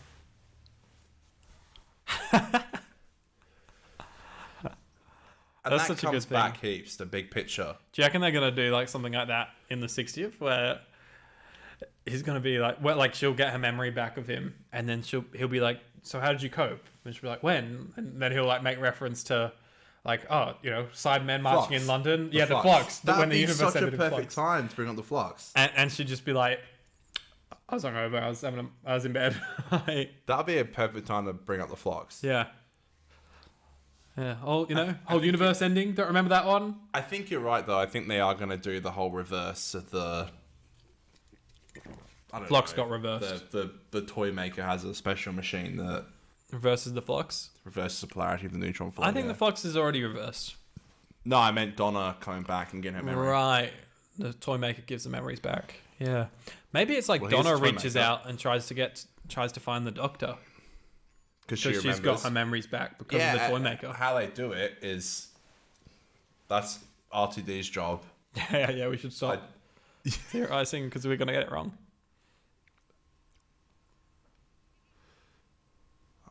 Speaker 1: And that's such a good thing. Back heaps, the big picture.
Speaker 2: Do you reckon they're going to do like something like that in the 60th where he's going to be like, well, like she'll get her memory back of him and then he'll be like, so how did you cope? And she'll be like, when? And then he'll like make reference to like, oh, you know, Cybermen marching in London. The flux.
Speaker 1: That'd be such a perfect time to bring up the flux.
Speaker 2: And she'd just be like, I was hungover. I was in bed.
Speaker 1: That'd be a perfect time to bring up the flux.
Speaker 2: Yeah. Yeah. Whole universe ending. Don't remember that one?
Speaker 1: I think you're right, though. I think they are going to do the whole reverse of the...
Speaker 2: Flux got reversed.
Speaker 1: The toy maker has a special machine that...
Speaker 2: Reverses the flux?
Speaker 1: Reverses the polarity of the neutron flux.
Speaker 2: I think the flux is already reversed.
Speaker 1: No, I meant Donna coming back and getting her memory.
Speaker 2: Right. The toy maker gives the memories back. Yeah. Maybe it's like Donna reaches out and tries to find the Doctor. Because she's got her memories back because of the toy maker.
Speaker 1: How they do it is... That's R2D's job.
Speaker 2: Yeah, we should stop theorizing because we're going to get it wrong.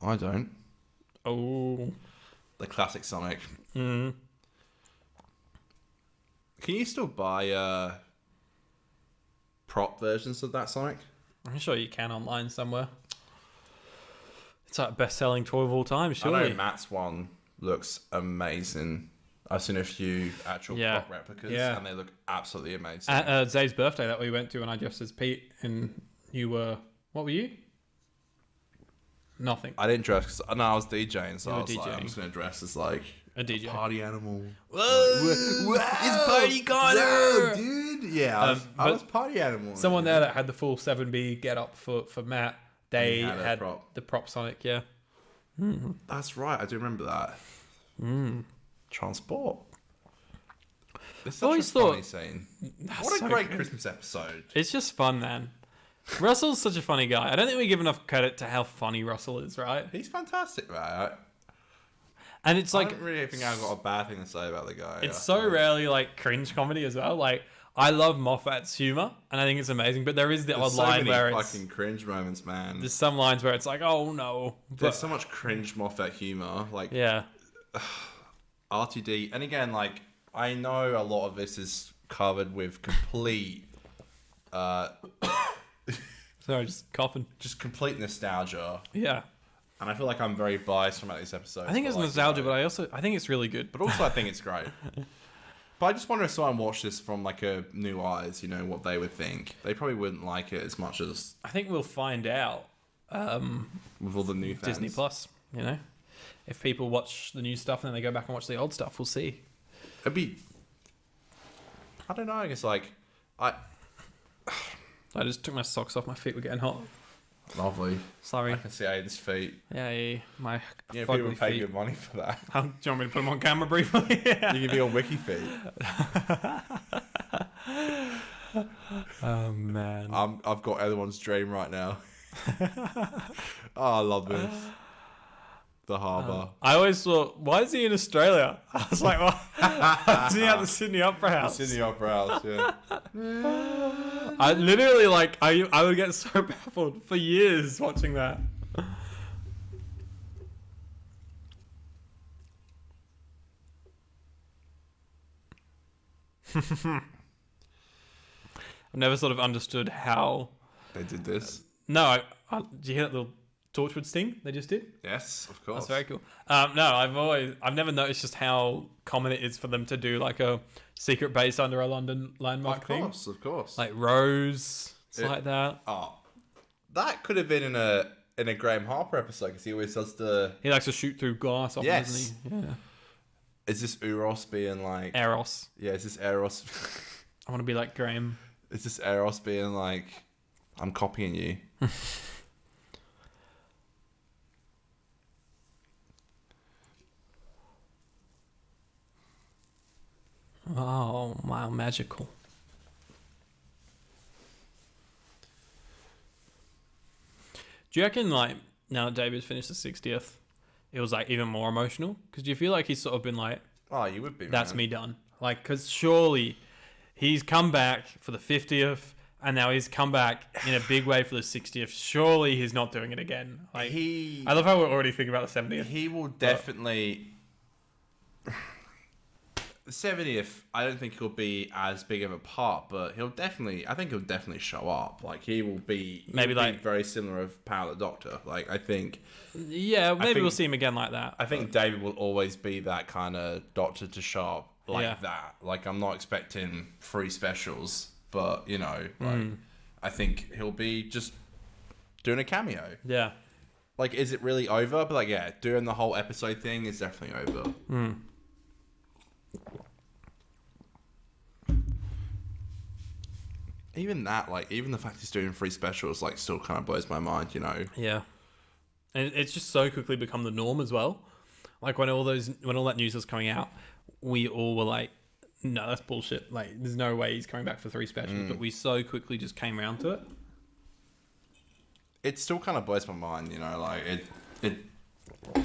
Speaker 1: I don't.
Speaker 2: Oh.
Speaker 1: The classic Sonic.
Speaker 2: Mm.
Speaker 1: Can you still buy prop versions of that Sonic?
Speaker 2: I'm sure you can online somewhere. It's like best-selling toy of all time, surely.
Speaker 1: I know Matt's one looks amazing. I've seen a few actual prop replicas, and they look absolutely amazing.
Speaker 2: At Zay's birthday that we went to, and I dressed as Pete, and you were... What were you? Nothing.
Speaker 1: I didn't dress because I was DJing, so I was like, I'm just going to dress as like
Speaker 2: a DJ.
Speaker 1: Party animal.
Speaker 2: Whoa! It's Party Connor!
Speaker 1: Whoa, dude! Yeah, I was party animal.
Speaker 2: Someone there that had the full 7B get up for Matt, they had the prop Sonic, yeah. Mm.
Speaker 1: That's right, I do remember that.
Speaker 2: Mm.
Speaker 1: Transport. It's such a funny scene. What a great Christmas episode.
Speaker 2: It's just fun, man. Russell's such a funny guy. I don't think we give enough credit to how funny Russell is, right?
Speaker 1: He's fantastic, right?
Speaker 2: And it's like...
Speaker 1: I don't really think I've got a bad thing to say about the guy.
Speaker 2: It's so rarely like cringe comedy as well. Like, I love Moffat's humor, and I think it's amazing, but there is the odd line where it's...
Speaker 1: fucking cringe moments, man.
Speaker 2: There's some lines where it's like, oh no.
Speaker 1: There's so much cringe Moffat humor. Like,
Speaker 2: yeah.
Speaker 1: R2D. And again, like, I know a lot of this is covered with complete...
Speaker 2: Sorry, just coughing.
Speaker 1: Just complete nostalgia.
Speaker 2: Yeah.
Speaker 1: And I feel like I'm very biased about this episode.
Speaker 2: I think it's nostalgia, but I think it's really good.
Speaker 1: But also I think it's great. But I just wonder if someone watched this from like a new eyes, you know, what they would think. They probably wouldn't like it as much as...
Speaker 2: I think we'll find out.
Speaker 1: With all the new fans.
Speaker 2: Disney Plus, you know? If people watch the new stuff and then they go back and watch the old stuff, we'll see.
Speaker 1: It'd be... I don't know, I guess like...
Speaker 2: I just took my socks off. My feet were getting hot.
Speaker 1: Lovely.
Speaker 2: Sorry.
Speaker 1: I can see Aiden's feet.
Speaker 2: Yeah, my
Speaker 1: people pay good money for that.
Speaker 2: Do you want me to put them on camera briefly?
Speaker 1: Yeah. You can be on Wiki feet.
Speaker 2: Oh, man.
Speaker 1: I've got everyone's dream right now. Oh, I love this. the harbour.
Speaker 2: I always thought, why is he in Australia? I was like, well, is he at the Sydney Opera House?
Speaker 1: The Sydney Opera House, yeah.
Speaker 2: I literally, like, I would get so baffled for years watching that. I've never sort of understood how
Speaker 1: they did this.
Speaker 2: No, did you hear that little Torchwood sting they just did?
Speaker 1: Yes, of course.
Speaker 2: That's very cool. No, I've never noticed just how common it is for them to do like a secret base under a London landmark thing.
Speaker 1: Of course.
Speaker 2: Like Rose, like that.
Speaker 1: Oh, that could have been in a Graham Harper episode because he always does the.
Speaker 2: He likes to shoot through glass, often, doesn't he? Yeah.
Speaker 1: Is this Uros being like
Speaker 2: Eros?
Speaker 1: Yeah, is this Eros?
Speaker 2: I want to be like Graham.
Speaker 1: Is this Eros being like, I'm copying you?
Speaker 2: Oh, wow, magical. Do you reckon, like, now that David's finished the 60th, it was, like, even more emotional? Because do you feel like he's sort of been like,
Speaker 1: oh, you would be,
Speaker 2: that's me done. Like, because surely he's come back for the 50th, and now he's come back in a big way for the 60th. Surely he's not doing it again. Like, I love how we're already thinking about the 70th.
Speaker 1: He will definitely... The 70th, I don't think he'll be as big of a part, but I think he'll definitely show up. Like, he'll be very similar of Power the Doctor. Like, I think...
Speaker 2: Yeah, maybe we'll see him again like that.
Speaker 1: I think David will always be that kind of Doctor to show up like that. Like, I'm not expecting 3 specials, but, you know, like, I think he'll be just doing a cameo.
Speaker 2: Yeah.
Speaker 1: Like, is it really over? But, like, yeah, doing the whole episode thing is definitely over. Even that, like, even the fact he's doing 3 specials, like, still kind of blows my mind, you know?
Speaker 2: Yeah. And it's just so quickly become the norm as well. Like, when all that news was coming out, we all were like, no, that's bullshit. Like, there's no way he's coming back for 3 specials. But we so quickly just came around to it.
Speaker 1: It still kind of blows my mind, you know? Like, it... But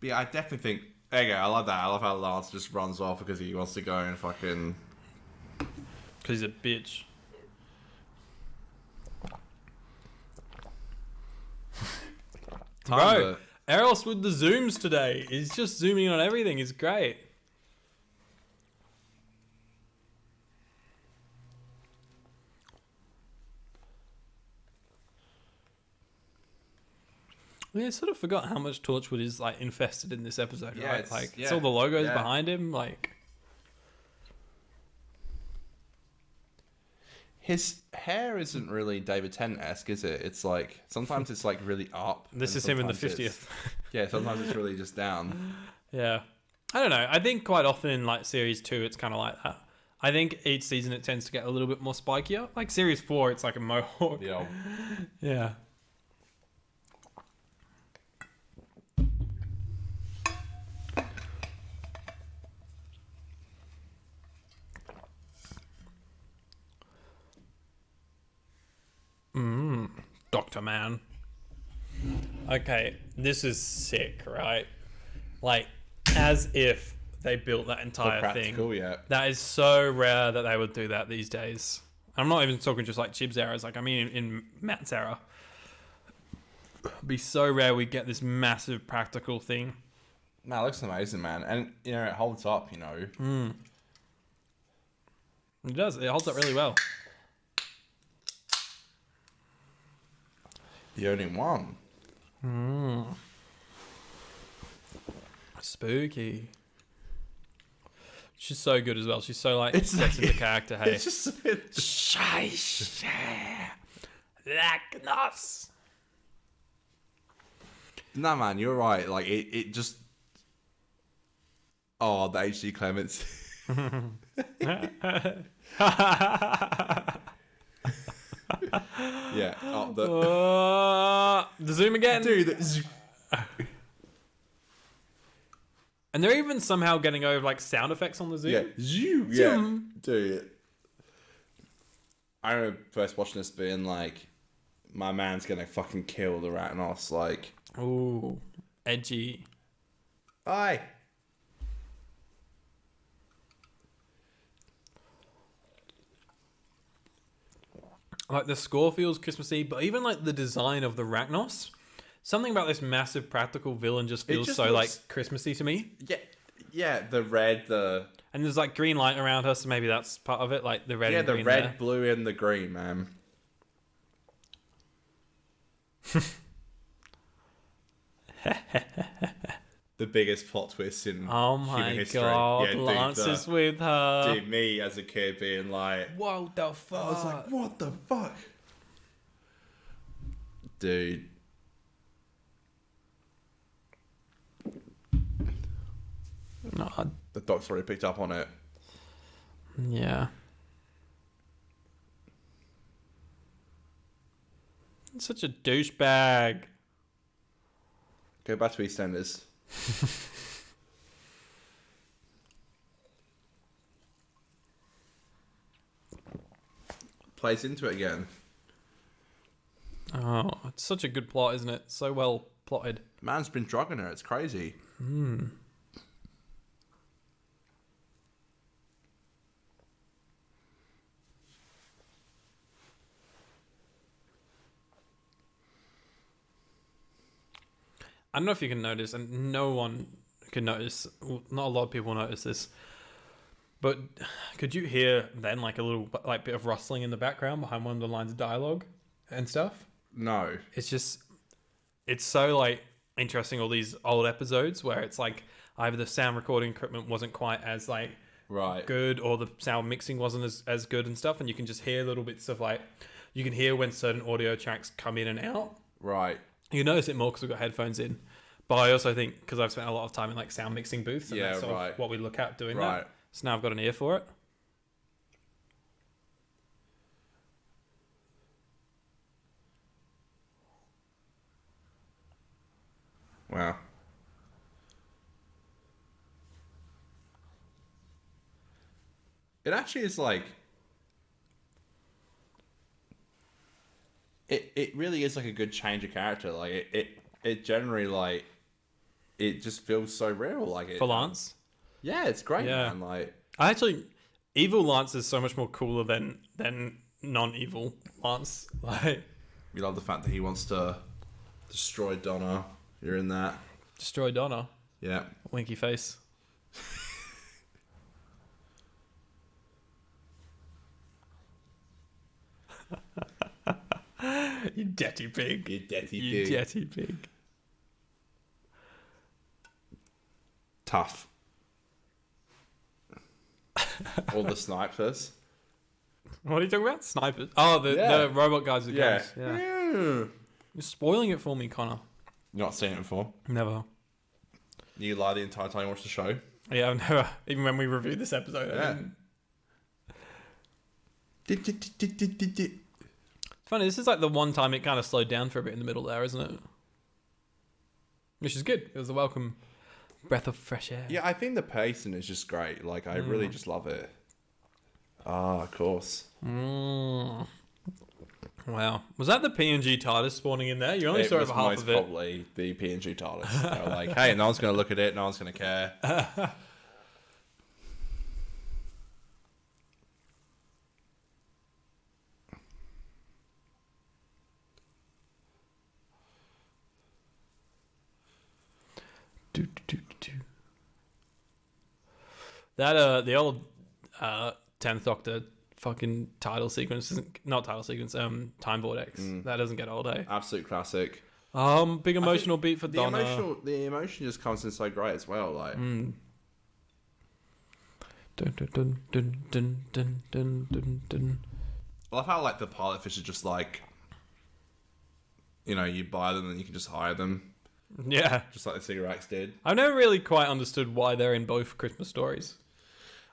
Speaker 1: yeah, I definitely think... There you go, I love that. I love how Lance just runs off because he wants to go and fucking...
Speaker 2: Because he's a bitch. Bro, Eros with the zooms today. He's just zooming in on everything. It's great. Yeah, I sort of forgot how much Torchwood is like infested in this episode, right? It's all the logos behind him, like...
Speaker 1: His hair isn't really David Tennant-esque, is it? It's like, sometimes it's like really up.
Speaker 2: This is him in the 50th.
Speaker 1: Yeah, sometimes it's really just down.
Speaker 2: Yeah. I don't know. I think quite often in like series 2, it's kind of like that. I think each season it tends to get a little bit more spikier. Like series 4, it's like a mohawk.
Speaker 1: Yeah.
Speaker 2: Yeah. Dr. Man. Okay, this is sick, right? Like, as if they built that entire thing.
Speaker 1: Yeah.
Speaker 2: That is so rare that they would do that these days. I'm not even talking just like Chib's era. It's like, I mean, in Matt's era. It'd be so rare we get this massive practical thing.
Speaker 1: No, it looks amazing, man. And, you know, it holds up, you know.
Speaker 2: It does. It holds up really well.
Speaker 1: The only one.
Speaker 2: Spooky. She's so good as well. She's so like steps into character. Hey,
Speaker 1: it's just a bit.
Speaker 2: Lagnos.
Speaker 1: Nah, man, you're right. Like it just. Oh, the HD Clements. Yeah. Oh,
Speaker 2: the zoom again,
Speaker 1: dude.
Speaker 2: And they're even somehow getting over like sound effects on the zoom.
Speaker 1: Yeah. Zoom. Yeah. Dude. I remember first watching this being like, my man's gonna fucking kill the Ratnos. Like,
Speaker 2: ooh, edgy.
Speaker 1: Aye.
Speaker 2: Like the score feels Christmassy, but even like the design of the Ragnos, something about this massive practical villain just feels looks... like Christmassy to me.
Speaker 1: Yeah, the red,
Speaker 2: and there's like green light around her, so maybe that's part of it, like the red.
Speaker 1: Yeah,
Speaker 2: and
Speaker 1: the
Speaker 2: green
Speaker 1: red,
Speaker 2: there.
Speaker 1: blue, and the green, man. The biggest plot twist in human history.
Speaker 2: God, Lance is with her.
Speaker 1: Dude, me as a kid being like,
Speaker 2: what the fuck?
Speaker 1: I was like, what the fuck? Dude.
Speaker 2: No,
Speaker 1: the doc's already picked up on it.
Speaker 2: Yeah. Such a douchebag.
Speaker 1: Go back to EastEnders. Plays into it again.
Speaker 2: Oh, it's such a good plot, isn't it? So well plotted.
Speaker 1: Man's been drugging her. It's crazy.
Speaker 2: I don't know if you can notice, and no one can notice. Not a lot of people notice this, but could you hear then like a little like bit of rustling in the background behind one of the lines of dialogue and stuff?
Speaker 1: No.
Speaker 2: It's so like interesting. All these old episodes where it's like either the sound recording equipment wasn't quite as like good, or the sound mixing wasn't as good and stuff, and you can just hear little bits of like you can hear when certain audio tracks come in and out.
Speaker 1: Right.
Speaker 2: You notice it more because we've got headphones in. But I also think, because I've spent a lot of time in like sound mixing booths, and that's sort of what we look at doing that. So now I've got an ear for it.
Speaker 1: Wow. It actually is like... It really is like a good change of character. Like it generally like it just feels so real. Like it
Speaker 2: for Lance.
Speaker 1: Yeah, it's great, man. Like
Speaker 2: I actually, evil Lance is so much more cooler than non-evil Lance. Like
Speaker 1: we love the fact that he wants to destroy Donna. You're in that.
Speaker 2: Destroy Donna.
Speaker 1: Yeah.
Speaker 2: Winky face. You dirty pig.
Speaker 1: You dirty pig.
Speaker 2: You dirty pig.
Speaker 1: Tough. All the snipers.
Speaker 2: What are you talking about? Snipers. Oh, the robot guys with guns.
Speaker 1: Yeah.
Speaker 2: You're spoiling it for me, Connor.
Speaker 1: You've not seen it before?
Speaker 2: Never.
Speaker 1: You lie the entire time you watch the show?
Speaker 2: Yeah, I've never. Even when we reviewed this episode.
Speaker 1: Yeah.
Speaker 2: Funny, this is like the one time it kind of slowed down for a bit in the middle there, isn't it? Which is good. It was a welcome breath of fresh air.
Speaker 1: Yeah, I think the pacing is just great. Like, I really just love it. Ah, of course.
Speaker 2: Wow. Was that the PNG TARDIS spawning in there? You only saw over half of it.
Speaker 1: Probably the PNG TARDIS. They were like, hey, no one's going to look at it. No one's going to care.
Speaker 2: That the old 10th Doctor fucking title sequence isn't not title sequence time vortex that doesn't get old, eh?
Speaker 1: Absolute classic.
Speaker 2: Big emotional beat for Donna.
Speaker 1: The emotion just comes in so great as well. Like
Speaker 2: dun, dun, dun, dun, dun, dun, dun, dun, dun.
Speaker 1: I love how like the pilot fish are just like, you know, you buy them and you can just hire them.
Speaker 2: Yeah,
Speaker 1: just like the cigarettes did.
Speaker 2: I've never really quite understood why they're in both Christmas stories.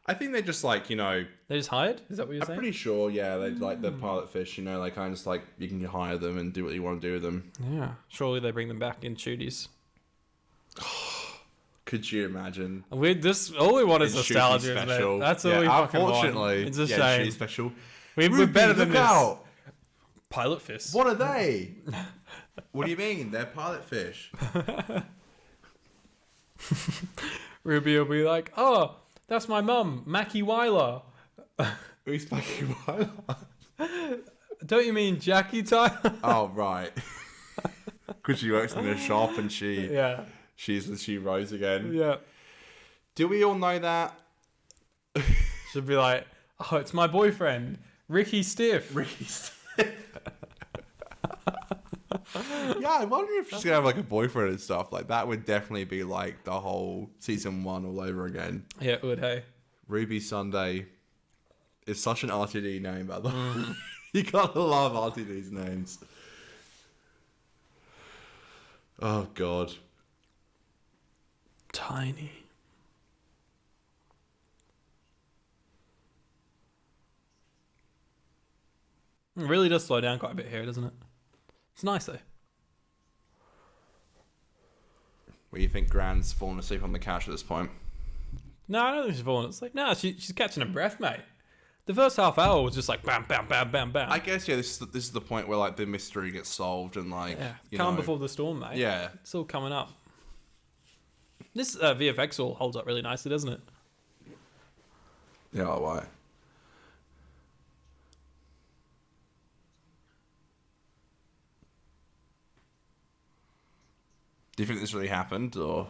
Speaker 1: I think they're just like, you know...
Speaker 2: They just hired? Is that what you're saying?
Speaker 1: I'm pretty sure, yeah. They like the pilot fish, you know, they kind of just like, you can hire them and do what you want to do with them.
Speaker 2: Yeah. Surely they bring them back in shooties.
Speaker 1: Could you imagine?
Speaker 2: All we want is nostalgia, isn't it? That's all we fucking want.
Speaker 1: Unfortunately.
Speaker 2: It's a shame.
Speaker 1: Special.
Speaker 2: We're better than this.
Speaker 1: Out.
Speaker 2: Pilot fish.
Speaker 1: What are they? What do you mean? They're pilot fish.
Speaker 2: Ruby will be like, oh, that's my mum, Mackie Weiler.
Speaker 1: Who's Mackie Weiler?
Speaker 2: Don't you mean Jackie Tyler?
Speaker 1: Oh, right. Because she works in a shop and she rose again.
Speaker 2: Yeah.
Speaker 1: Do we all know that?
Speaker 2: She'll be like, oh, it's my boyfriend, Ricky Stiff.
Speaker 1: Ricky Stiff. Yeah, I wonder if she's gonna have like a boyfriend and stuff. Like that would definitely be like the whole season 1 all over again.
Speaker 2: Yeah, it would. Hey,
Speaker 1: Ruby Sunday is such an RTD name, by the way. You gotta love RTD's names. Oh god.
Speaker 2: Tiny. It really does slow down quite a bit here, doesn't it? It's nice though.
Speaker 1: Where you think Gran's fallen asleep on the couch at this point?
Speaker 2: No, I don't think she's falling asleep. No, she's catching her breath, mate. The first half hour was just like bam, bam, bam, bam, bam.
Speaker 1: I guess this is the point where like the mystery gets solved and like
Speaker 2: calm before the storm, mate.
Speaker 1: Yeah,
Speaker 2: it's all coming up. This VFX all holds up really nicely, doesn't it?
Speaker 1: Yeah, why? Do you think this really happened, or?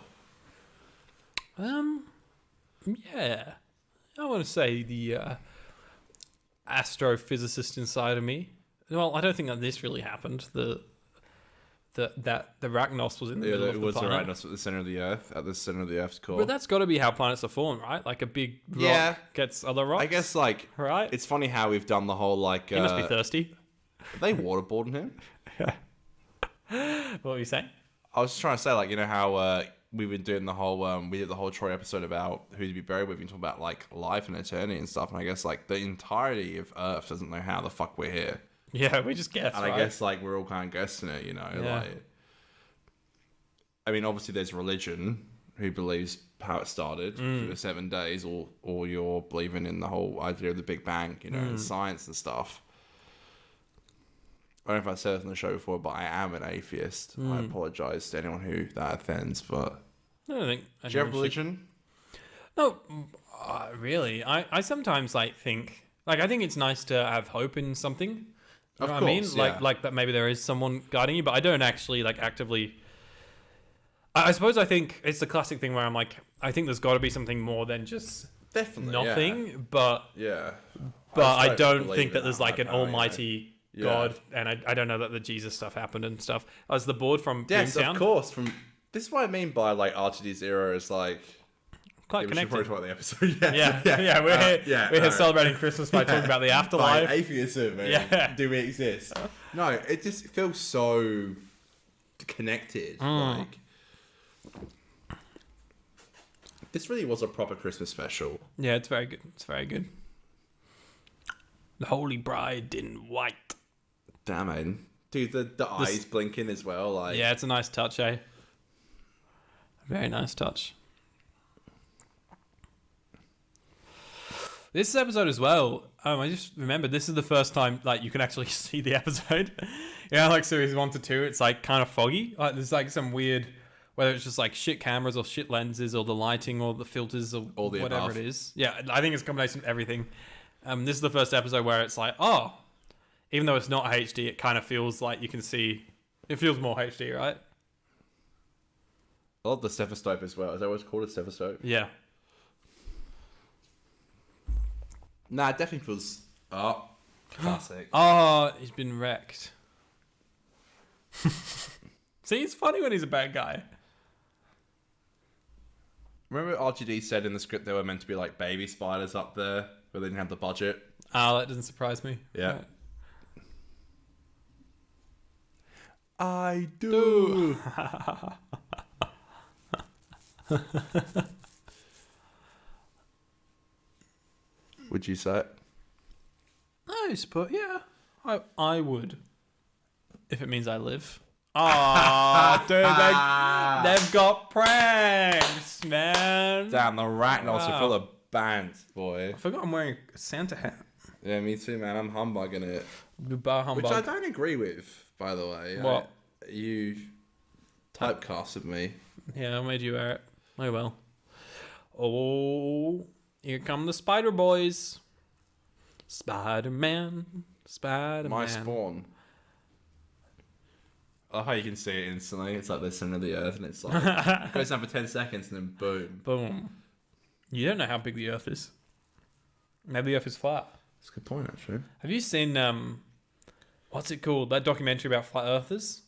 Speaker 2: Yeah. I want to say the astrophysicist inside of me. Well, I don't think that this really happened. The Arachnos was in the middle of the planet.
Speaker 1: It was Arachnos at the center of the Earth, at the center of the Earth's core.
Speaker 2: But that's got to be how planets are formed, right? Like a big rock gets other rocks.
Speaker 1: I guess like
Speaker 2: right.
Speaker 1: It's funny how we've done the whole like.
Speaker 2: He must be thirsty.
Speaker 1: Are they waterboarding him?
Speaker 2: What were you saying?
Speaker 1: I was just trying to say, like, you know how we've been doing the whole, we did the whole Troy episode about who to be buried with, and talking about like life and eternity and stuff. And I guess like the entirety of Earth doesn't know how the fuck we're here.
Speaker 2: Yeah, we just guess.
Speaker 1: And
Speaker 2: right?
Speaker 1: I guess like we're all kind of guessing it, you know.
Speaker 2: Yeah.
Speaker 1: Like, I mean, obviously there's religion who believes how it started through the 7 days, or you're believing in the whole idea of the Big Bang, you know, and science and stuff. I don't know if I said this on the show before, but I am an atheist. I apologise to anyone who that offends, but...
Speaker 2: I don't think...
Speaker 1: Do you have religion?
Speaker 2: No, really. I sometimes, like, think... Like, I think it's nice to have hope in something. You know what I mean? Like that maybe there is someone guiding you, but I don't actually, like, actively... I suppose I think it's the classic thing where I'm like, I think there's got to be something more than just...
Speaker 1: Definitely,
Speaker 2: nothing, but...
Speaker 1: Yeah.
Speaker 2: But I don't think that there's, like, an almighty...
Speaker 1: Yeah.
Speaker 2: God, and I don't know that the Jesus stuff happened and stuff. As the board from
Speaker 1: Yes,
Speaker 2: Boomtown.
Speaker 1: of course. This is what I mean by like RTD's era is like
Speaker 2: quite connected.
Speaker 1: We should probably talk about the episode.
Speaker 2: Yeah. We're here celebrating Christmas by talking about the afterlife.
Speaker 1: By atheism. Yeah. Do we exist? No, it just feels so connected. Like this really was a proper Christmas special.
Speaker 2: Yeah, it's very good. It's very good. The Holy Bride in white.
Speaker 1: Damn, man. Dude, the eyes blinking as well. Like,
Speaker 2: yeah, it's a nice touch, eh? A very nice touch. This episode as well, I just remembered this is the first time like you can actually see the episode. Like series 1 to 2, it's like kind of foggy. Like there's like some weird, whether it's just like shit cameras or shit lenses or the lighting or the filters or
Speaker 1: all the
Speaker 2: whatever
Speaker 1: above.
Speaker 2: it is. Yeah, I think it's a combination of everything. This is the first episode where it's like, even though it's not HD, it kind of feels like you can see. It feels more HD, right?
Speaker 1: I love the stethoscope as well. Is that what it's called, a stethoscope?
Speaker 2: Yeah.
Speaker 1: Nah, it definitely feels... Oh, classic.
Speaker 2: Oh, he's been wrecked. See, it's funny when he's a bad guy.
Speaker 1: Remember RGD said in the script there were meant to be like baby spiders up there, but they didn't have the budget?
Speaker 2: Oh, that doesn't surprise me.
Speaker 1: Yeah.
Speaker 2: Right.
Speaker 1: I do. Would you say it?
Speaker 2: I suppose, yeah. I would. If it means I live. Oh, dude, they've got pranks, man.
Speaker 1: Damn, the Arachnos are full of bands, boy.
Speaker 2: I forgot I'm wearing a Santa hat.
Speaker 1: Yeah, me too, man. I'm humbugging it.
Speaker 2: Bar humbug.
Speaker 1: Which I don't agree with, by the way.
Speaker 2: What?
Speaker 1: You typecasted me.
Speaker 2: Yeah, I made you wear it. Oh well. Oh, here come the Spider Boys. Spider-Man.
Speaker 1: My spawn. I love how you can see it instantly. It's like the center of the earth, and it's like it goes down for 10 seconds, and then boom.
Speaker 2: Boom. You don't know how big the earth is. Maybe the earth is flat.
Speaker 1: That's a good point, actually.
Speaker 2: Have you seen what's it called? That documentary about flat earthers?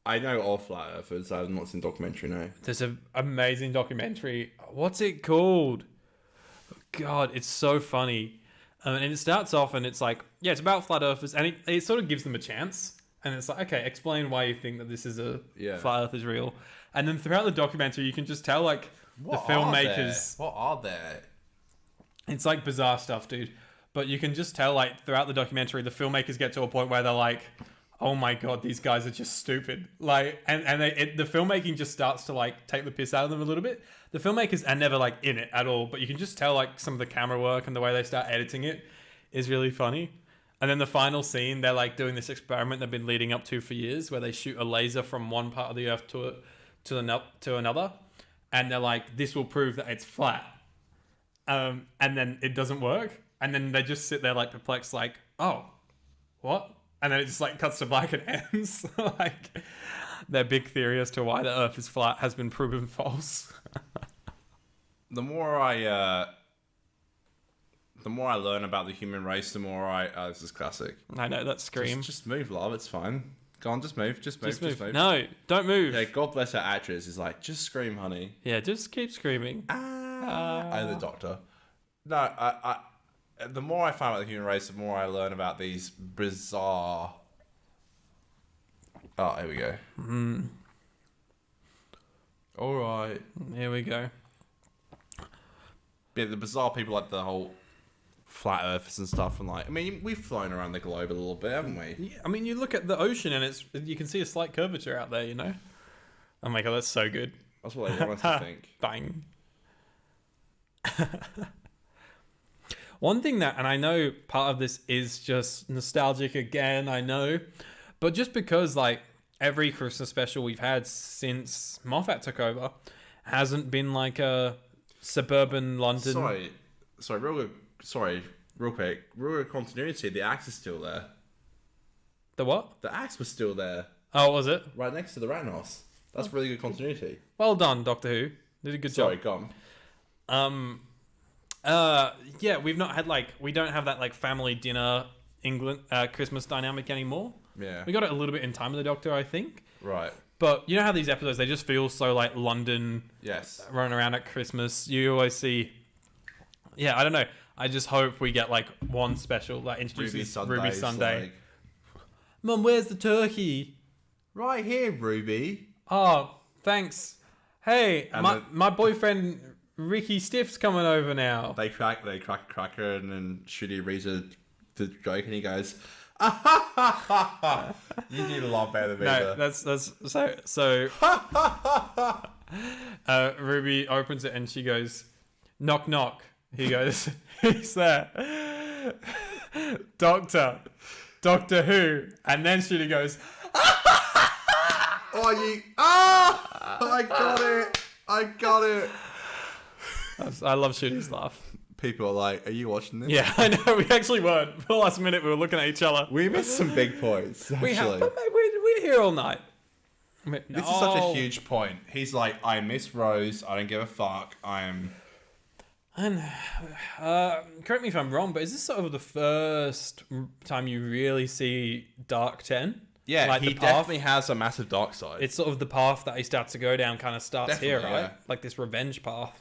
Speaker 1: I know all flat earthers. I've not seen documentary now.
Speaker 2: There's an amazing documentary. What's it called? God, it's so funny. And it starts off and it's like, yeah, it's about flat earthers, and it sort of gives them a chance. And it's like, okay, explain why you think that this is flat earth is real. And then throughout the documentary, you can just tell like the filmmakers.
Speaker 1: What are there?
Speaker 2: It's like bizarre stuff, dude. But you can just tell like throughout the documentary, the filmmakers get to a point where they're like, oh my God, these guys are just stupid. Like, and the filmmaking just starts to like take the piss out of them a little bit. The filmmakers are never like in it at all, but you can just tell like some of the camera work and the way they start editing it is really funny. And then the final scene, they're like doing this experiment they've been leading up to for years, where they shoot a laser from one part of the earth to another, and they're like, this will prove that it's flat. And then it doesn't work, and then they just sit there like perplexed, like, oh, what? And then it just like cuts to black and ends. Like their big theory as to why the earth is flat has been proven false.
Speaker 1: The more I learn about the human race, the more this is classic.
Speaker 2: I know, that scream.
Speaker 1: Just move, love. It's fine. Go on, just move. Just move.
Speaker 2: No, don't move.
Speaker 1: Yeah, God bless her actress. Is like, just scream, honey.
Speaker 2: Yeah, just keep screaming.
Speaker 1: I'm the doctor. No, I the more I find out the human race, the more I learn about these bizarre. Oh, here we go. All right.
Speaker 2: Here we go.
Speaker 1: Yeah, the bizarre people like the whole flat earthers and stuff, and like, I mean, we've flown around the globe a little bit, haven't we?
Speaker 2: Yeah, I mean, you look at the ocean and you can see a slight curvature out there, you know? Oh my God, that's so good.
Speaker 1: That's what I want us to think.
Speaker 2: Bang. One thing that, and I know part of this is just nostalgic again, I know, but just because like every Christmas special we've had since Moffat took over hasn't been like a suburban London. Real quick. Real continuity. The axe is still there.
Speaker 1: The what? The axe was still there.
Speaker 2: Oh, was it?
Speaker 1: Right next to the Ratnos. That's really good continuity.
Speaker 2: Well done, Doctor Who. Did a good job.
Speaker 1: Sorry, go
Speaker 2: on. Yeah, we don't have that like family dinner England Christmas dynamic anymore.
Speaker 1: Yeah.
Speaker 2: We got it a little bit in Time of the Doctor, I think.
Speaker 1: Right.
Speaker 2: But you know how these episodes, they just feel so like London.
Speaker 1: Yes.
Speaker 2: Running around at Christmas. You always see. Yeah, I don't know. I just hope we get like one special that introduces Ruby Sunday. Like... Mum, where's the turkey?
Speaker 1: Right here, Ruby.
Speaker 2: Oh, thanks. Hey, my boyfriend Ricky Stiff's coming over now.
Speaker 1: They crack a cracker, and then Shitty reads the joke, and he goes, "You did a lot better than me."
Speaker 2: No, that's so. Ruby opens it and she goes, "Knock knock." He goes, "Who's there?" Doctor Who, and then Shitty goes,
Speaker 1: I got it.
Speaker 2: I love Shooty's laugh.
Speaker 1: People are like, are you watching this?
Speaker 2: Yeah, I know. We actually weren't. For the last minute, we were looking at each other.
Speaker 1: We missed some big points, actually.
Speaker 2: We're here all night.
Speaker 1: This is such a huge point. He's like, I miss Rose. I don't give a fuck.
Speaker 2: And correct me if I'm wrong, but is this sort of the first time you really see Dark 10?
Speaker 1: Yeah,
Speaker 2: like
Speaker 1: he definitely has a massive dark side.
Speaker 2: It's sort of the path that he starts to go down kind of starts
Speaker 1: definitely,
Speaker 2: here, right?
Speaker 1: Yeah.
Speaker 2: Like this revenge path.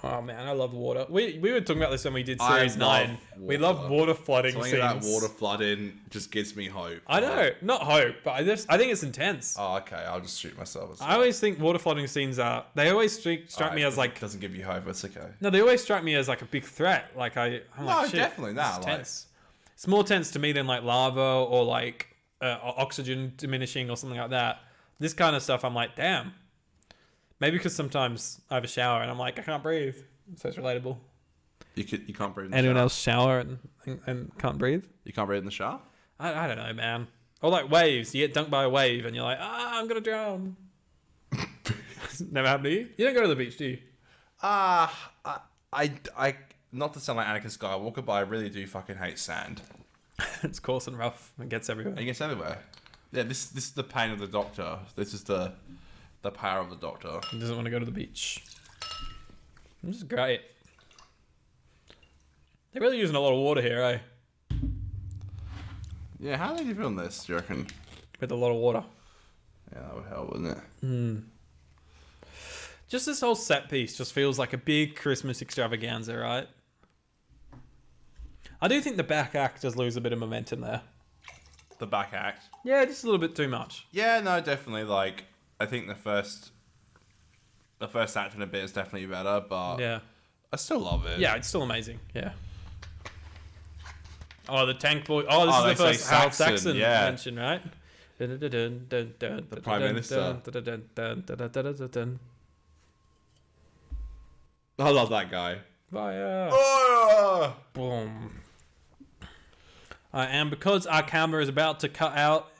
Speaker 2: Oh man, I love water. We were talking about this when we did Series 9. We love water flooding
Speaker 1: Something
Speaker 2: scenes.
Speaker 1: about water flooding just gives me hope.
Speaker 2: I know, not hope, but I think it's intense.
Speaker 1: Oh, okay. I'll just shoot myself.
Speaker 2: I always think water flooding scenes they always strike me as like...
Speaker 1: doesn't give you hope, it's okay.
Speaker 2: No, they always strike me as like a big threat. Like I'm like, shit,
Speaker 1: definitely not.
Speaker 2: It's tense. It's more tense to me than like lava or like oxygen diminishing or something like that. This kind of stuff, I'm like, damn. Maybe because sometimes I have a shower and I'm like, I can't breathe. So it's relatable.
Speaker 1: You can't breathe in the
Speaker 2: Anyone
Speaker 1: shower?
Speaker 2: else shower and can't breathe?
Speaker 1: You can't breathe in the shower?
Speaker 2: I don't know, man. Or like waves. You get dunked by a wave and you're like, I'm going to drown. Never happened to you? You don't go to the beach, do you?
Speaker 1: I not to sound like Anakin Skywalker, but I really do fucking hate sand.
Speaker 2: It's coarse and rough. It gets everywhere.
Speaker 1: It gets everywhere. Yeah, this is the pain of the Doctor. This is the power of the Doctor.
Speaker 2: He doesn't want to go to the beach. This is great. They're really using a lot of water here, eh?
Speaker 1: Yeah, how are they doing this, do you reckon?
Speaker 2: With a lot of water.
Speaker 1: Yeah, that would help, wouldn't it?
Speaker 2: Just this whole set piece just feels like a big Christmas extravaganza, right? I do think the back act does lose a bit of momentum there.
Speaker 1: The back act?
Speaker 2: Yeah, just a little bit too much.
Speaker 1: Yeah, no, definitely. Like, I think the first act in a bit is definitely better, but
Speaker 2: yeah,
Speaker 1: I still love it.
Speaker 2: Yeah, it's still amazing. Yeah. Oh, the tank boy. Oh, this is the first Hal Saxon mention, right?
Speaker 1: The Prime Minister. I love that guy.
Speaker 2: Fire.
Speaker 1: Oh!
Speaker 2: Boom. And because our camera is about to cut out,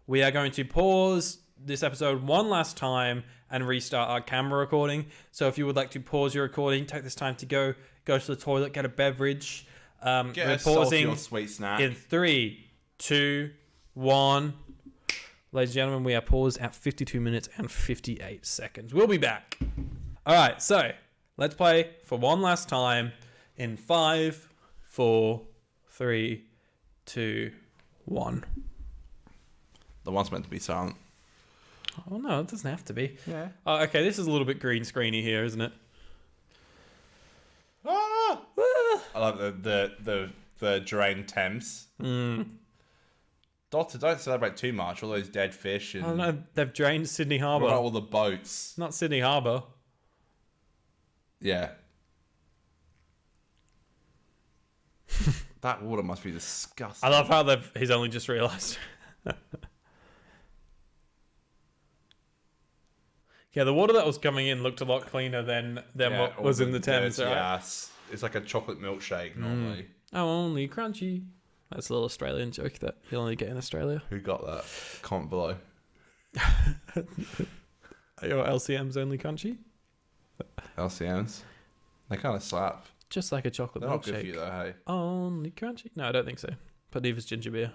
Speaker 2: we are going to pause this episode one last time and restart our camera recording. So if you would like to pause your recording, take this time to go to the toilet, get a beverage.
Speaker 1: Get a pausing sweet snack.
Speaker 2: In 3, 2, 1. Ladies and gentlemen, we are paused at 52 minutes and 58 seconds. We'll be back. All right, so let's play for one last time in 5, 4, 3, 2, 1.
Speaker 1: The one's meant to be silent.
Speaker 2: Oh no, it doesn't have to be.
Speaker 1: Yeah.
Speaker 2: Oh, okay, this is a little bit green screeny here, isn't it?
Speaker 1: Ah! I love the drained Thames. Doctor, don't celebrate too much. All those dead fish and
Speaker 2: Oh no, they've drained Sydney Harbour.
Speaker 1: what about all the boats?
Speaker 2: Not Sydney Harbour.
Speaker 1: Yeah. That water must be disgusting.
Speaker 2: I love how he's only just realised. Yeah, the water that was coming in looked a lot cleaner than what was in the Thames, right?
Speaker 1: Yes. It's like a chocolate milkshake normally.
Speaker 2: Oh, only crunchy. That's a little Australian joke that you only get in Australia.
Speaker 1: Who got that? Comment below.
Speaker 2: Are your LCMs only crunchy?
Speaker 1: LCMs? They kind of slap.
Speaker 2: Just like a chocolate
Speaker 1: They're
Speaker 2: milkshake.
Speaker 1: not good for you though, hey?
Speaker 2: Only crunchy? No, I don't think so. But neither's ginger beer.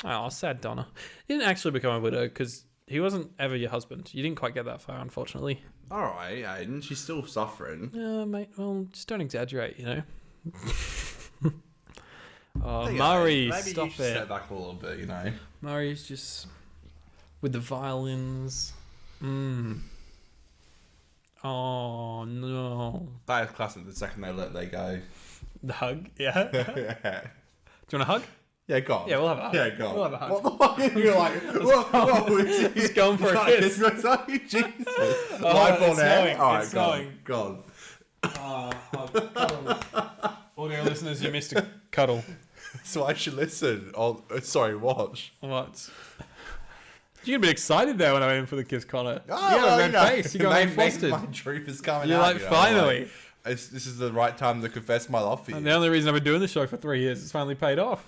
Speaker 2: Oh, sad Donna. He didn't actually become a widow because he wasn't ever your husband. You didn't quite get that far, unfortunately.
Speaker 1: Alright, Aiden. She's still suffering.
Speaker 2: Yeah, mate. Well, just don't exaggerate, you know? Oh,
Speaker 1: Hey,
Speaker 2: Murray,
Speaker 1: maybe
Speaker 2: stop
Speaker 1: you should
Speaker 2: it.
Speaker 1: step back a little bit, you know?
Speaker 2: Murray's just with the violins. Oh, no.
Speaker 1: That is classic the second they go.
Speaker 2: The hug? Yeah.
Speaker 1: Yeah.
Speaker 2: Do you want a hug?
Speaker 1: Yeah, go on.
Speaker 2: Yeah, we'll have a hug.
Speaker 1: Yeah, go on.
Speaker 2: We'll have a hug.
Speaker 1: What the fuck? You're like, whoa.
Speaker 2: He's going for a kiss.
Speaker 1: Jesus.
Speaker 2: Oh,
Speaker 1: Live on
Speaker 2: it's
Speaker 1: air.
Speaker 2: snowing.
Speaker 1: All right,
Speaker 2: It's
Speaker 1: go on.
Speaker 2: snowing.
Speaker 1: Go on.
Speaker 2: Audio listeners, you missed a cuddle.
Speaker 1: So I should listen. Oh, sorry, watch.
Speaker 2: What? You're gonna be excited there when I went in for the kiss, Connor.
Speaker 1: Oh,
Speaker 2: you got a red face. You're going flustered.
Speaker 1: My truth is coming
Speaker 2: You're
Speaker 1: out.
Speaker 2: like, finally.
Speaker 1: This is the right time to confess my love for you.
Speaker 2: And the only reason I've been doing this show for 3 years, it's finally paid off.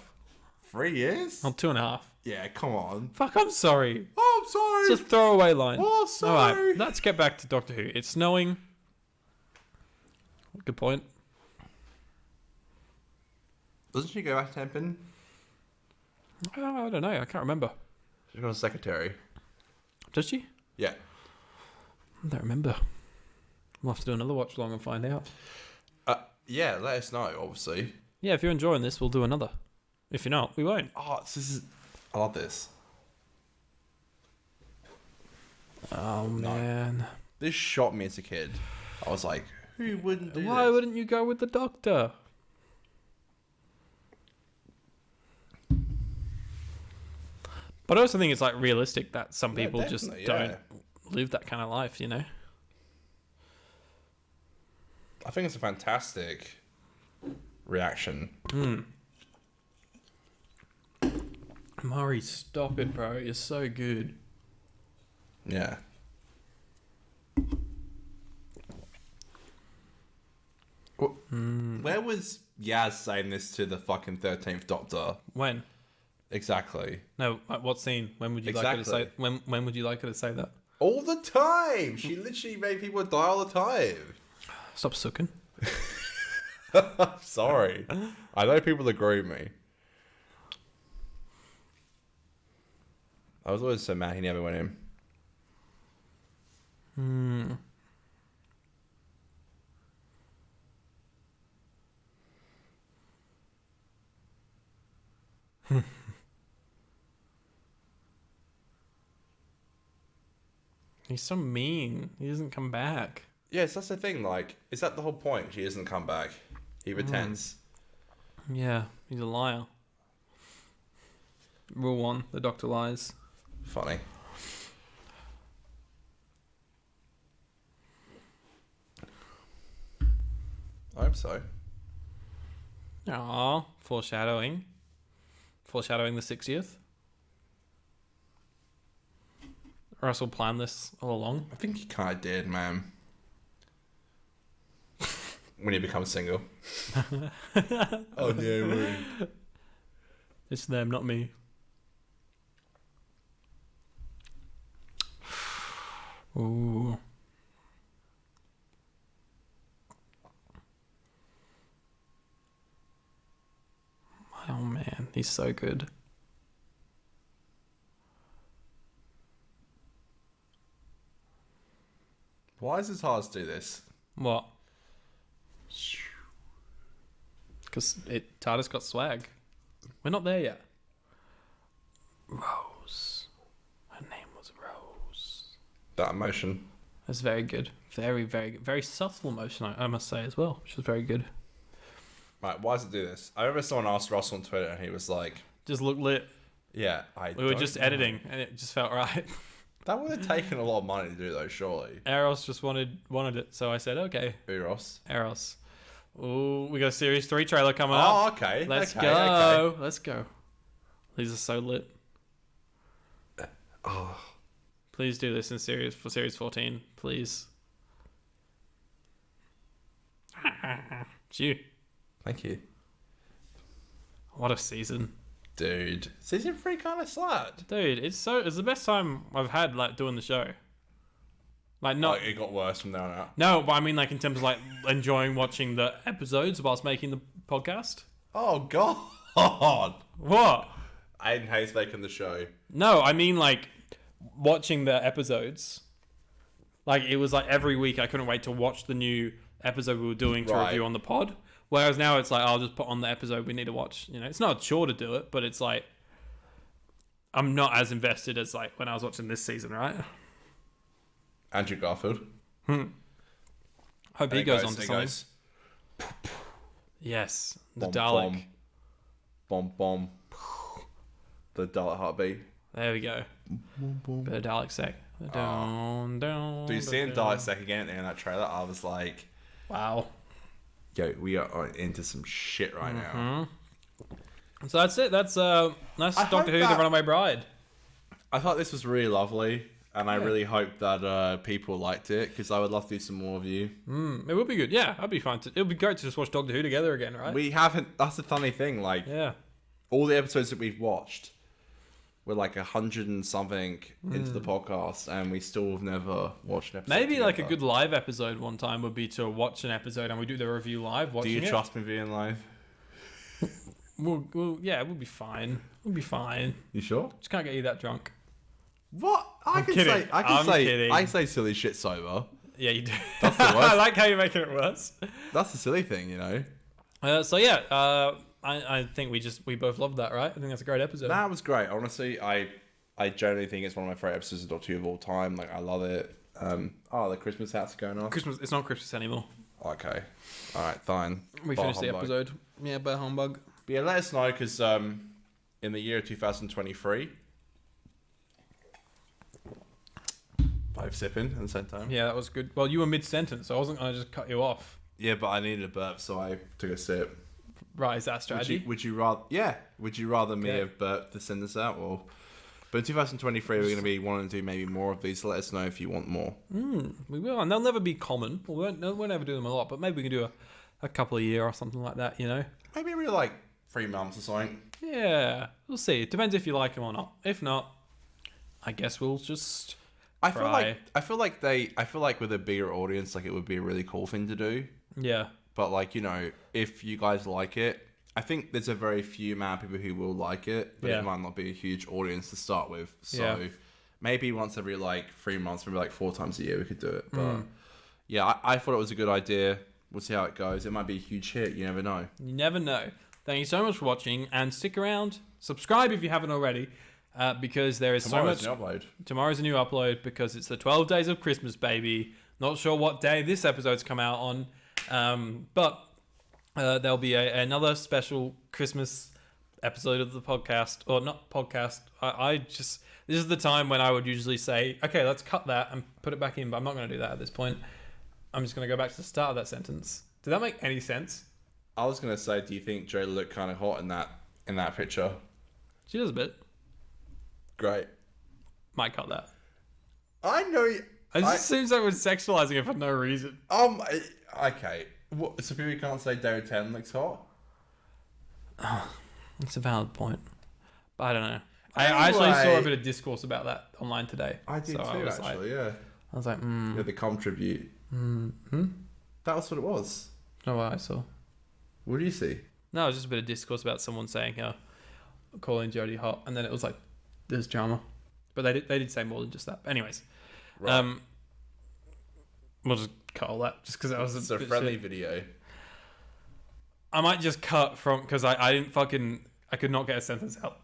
Speaker 1: 3 years?
Speaker 2: Well, 2.5.
Speaker 1: Yeah, come on.
Speaker 2: Fuck, I'm sorry.
Speaker 1: Oh, I'm sorry.
Speaker 2: It's a throwaway line.
Speaker 1: Oh, sorry.
Speaker 2: All right, let's get back to Doctor Who. It's snowing. Good point.
Speaker 1: Doesn't she go back to Tempin?
Speaker 2: Oh, I don't know. I can't remember.
Speaker 1: She's got a secretary.
Speaker 2: Does she?
Speaker 1: Yeah.
Speaker 2: I don't remember. We'll have to do another watch along and find out.
Speaker 1: Yeah, let us know, obviously.
Speaker 2: Yeah, if you're enjoying this, we'll do another. If you're not, we won't.
Speaker 1: Oh, this is... I love this.
Speaker 2: Oh, man.
Speaker 1: This shocked me as a kid. I was like, who wouldn't do
Speaker 2: Why
Speaker 1: this?
Speaker 2: wouldn't you go with the Doctor? But I also think it's like realistic that some people just don't live that kind of life, you know?
Speaker 1: I think it's a fantastic reaction.
Speaker 2: Murray, stop it, bro. You're so good.
Speaker 1: Yeah. Where was Yaz saying this to the fucking 13th Doctor?
Speaker 2: When?
Speaker 1: Exactly.
Speaker 2: No, what scene? When would you like her to say? When would you like her to say that?
Speaker 1: All the time. She literally made people die all the time.
Speaker 2: Stop sucking.
Speaker 1: Sorry. I know people agree with me. I was always so mad he never went in.
Speaker 2: He's so mean. He doesn't come back.
Speaker 1: Yes, that's the thing. Like, is that the whole point? She doesn't come back. He pretends.
Speaker 2: Yeah, he's a liar. Rule 1, the doctor lies.
Speaker 1: Funny. I hope so.
Speaker 2: Aww, foreshadowing. Foreshadowing the 60th. Russell planned this all along.
Speaker 1: I think he kind of did, man. When he becomes single. Oh, no.
Speaker 2: It's them, not me. Ooh. Oh, man. He's so good.
Speaker 1: Why is it hard to do this?
Speaker 2: What? Because TARDIS got swag. We're not there yet. Rose. Her name was Rose.
Speaker 1: That emotion.
Speaker 2: That's very good. Very, very good. Very subtle emotion, I must say, as well. Which was very good.
Speaker 1: Right, why does it do this? I remember someone asked Russell on Twitter and he was like...
Speaker 2: Just look lit.
Speaker 1: Yeah,
Speaker 2: We were just editing and it just felt right.
Speaker 1: That would have taken a lot of money to do, though, surely.
Speaker 2: Eros just wanted it, so I said, okay.
Speaker 1: Eros.
Speaker 2: Ooh, we got a Series 3 trailer coming up.
Speaker 1: Oh, okay.
Speaker 2: Let's go.
Speaker 1: Okay.
Speaker 2: Let's go. These are so lit.
Speaker 1: Oh.
Speaker 2: Please do this in Series 14. Please. It's you.
Speaker 1: Thank you.
Speaker 2: What a season.
Speaker 1: Dude. Season 3 kind of slapped.
Speaker 2: Dude, it's the best time I've had, like, doing the show. Like, not...
Speaker 1: It got worse from there on out.
Speaker 2: No, but I mean, like, in terms of, like, enjoying watching the episodes whilst making the podcast.
Speaker 1: Oh, God.
Speaker 2: What?
Speaker 1: Aiden hates making the show.
Speaker 2: No, I mean, like, watching the episodes. Like, it was, like, every week I couldn't wait to watch the new episode we were doing to review on the pod. Whereas now it's like, I'll just put on the episode we need to watch. You know, it's not a chore to do it, but it's like, I'm not as invested as, like, when I was watching this season, right?
Speaker 1: Andrew Garfield.
Speaker 2: Hope he goes on to something. Yes. The Dalek.
Speaker 1: Bomb, bomb. The Dalek heartbeat.
Speaker 2: There we go. Bit of Dalek sec. Down.
Speaker 1: Do you see in Dalek sec again in that trailer? I was like,
Speaker 2: wow.
Speaker 1: Yo, we are into some shit right now.
Speaker 2: So that's it. That's Doctor Who: The Runaway Bride.
Speaker 1: I thought this was really lovely, and I really hope that people liked it, because I would love to do some more of you.
Speaker 2: It would be good. Yeah, that'd be fun. It would be great to just watch Doctor Who together again, right?
Speaker 1: We haven't. That's the funny thing. Like, all the episodes that we've watched, we're like 100 and something into the podcast, and we still have never watched an episode.
Speaker 2: Maybe
Speaker 1: together.
Speaker 2: like a good live episode one time would be to watch an episode and we do the review live.
Speaker 1: Do you trust me being live?
Speaker 2: Well, yeah, it would be fine. We'll be fine.
Speaker 1: You sure?
Speaker 2: Just can't get you that drunk.
Speaker 1: What?
Speaker 2: I'm kidding.
Speaker 1: I say silly shit sober.
Speaker 2: Yeah, you do.
Speaker 1: That's the worst.
Speaker 2: I like how you're making it worse.
Speaker 1: That's the silly thing, you know.
Speaker 2: I think we both loved that, right? I think that's a great episode.
Speaker 1: That was great. Honestly, I generally think it's one of my favorite episodes of Doctor Who of all time. Like, I love it. The Christmas hats are going off.
Speaker 2: It's not Christmas anymore.
Speaker 1: Okay. All right, fine.
Speaker 2: We finished the episode. Yeah, by humbug.
Speaker 1: But yeah, let us know, because in the year of 2023, 5 sipping at the same time.
Speaker 2: Yeah, that was good. Well, you were mid-sentence, so I wasn't going to just cut you off.
Speaker 1: Yeah, but I needed a burp, so I took a sip.
Speaker 2: Right, is that a strategy?
Speaker 1: Would you rather? Yeah. Would you rather me have burped to send this out, or? But in 2023, we're going to be wanting to do maybe more of these. So let us know if you want more.
Speaker 2: We will, and they'll never be common. We'll never do them a lot, but maybe we can do a couple a year or something like that. You know?
Speaker 1: Maybe really like 3 months or something.
Speaker 2: Yeah, we'll see. It depends if you like them or not. If not, I guess we'll just
Speaker 1: I feel like with a bigger audience, like it would be a really cool thing to do.
Speaker 2: Yeah.
Speaker 1: But like, you know, if you guys like it, I think there's a very few amount of people who will like it, but it might not be a huge audience to start with. So maybe once every like 3 months, maybe like 4 times a year, we could do it. But yeah, I thought it was a good idea. We'll see how it goes. It might be a huge hit. You never know.
Speaker 2: You never know. Thank you so much for watching, and stick around. Subscribe if you haven't already, because there is
Speaker 1: Tomorrow's
Speaker 2: so much.
Speaker 1: New upload.
Speaker 2: Tomorrow's a new upload because it's the 12 days of Christmas, baby. Not sure what day this episode's come out on, but there'll be another special Christmas episode of the podcast, or not podcast. This is the time when I would usually say, okay, let's cut that and put it back in, but I'm not going to do that at this point. I'm just going to go back to the start of that sentence. Did that make any sense?
Speaker 1: I was going to say, do you think Joe looked kind of hot in that picture?
Speaker 2: She does a bit.
Speaker 1: Great.
Speaker 2: Might cut that.
Speaker 1: I know.
Speaker 2: It just seems like we're sexualizing it for no reason.
Speaker 1: Okay. What, so people can't say David Tennant looks hot?
Speaker 2: It's a valid point. But I don't know. I actually saw a bit of discourse about that online today.
Speaker 1: I did too, actually, yeah.
Speaker 2: I was like,
Speaker 1: Yeah, the contribute. That was what it was.
Speaker 2: No, what I saw.
Speaker 1: What do you see?
Speaker 2: No, it was just a bit of discourse about someone saying, calling Jodie hot, and then it was like, there's drama. But they did say more than just that. But anyways. Right. We'll just cut all that, just because that was
Speaker 1: a friendly video.
Speaker 2: I might just cut from, because I could not get a sentence out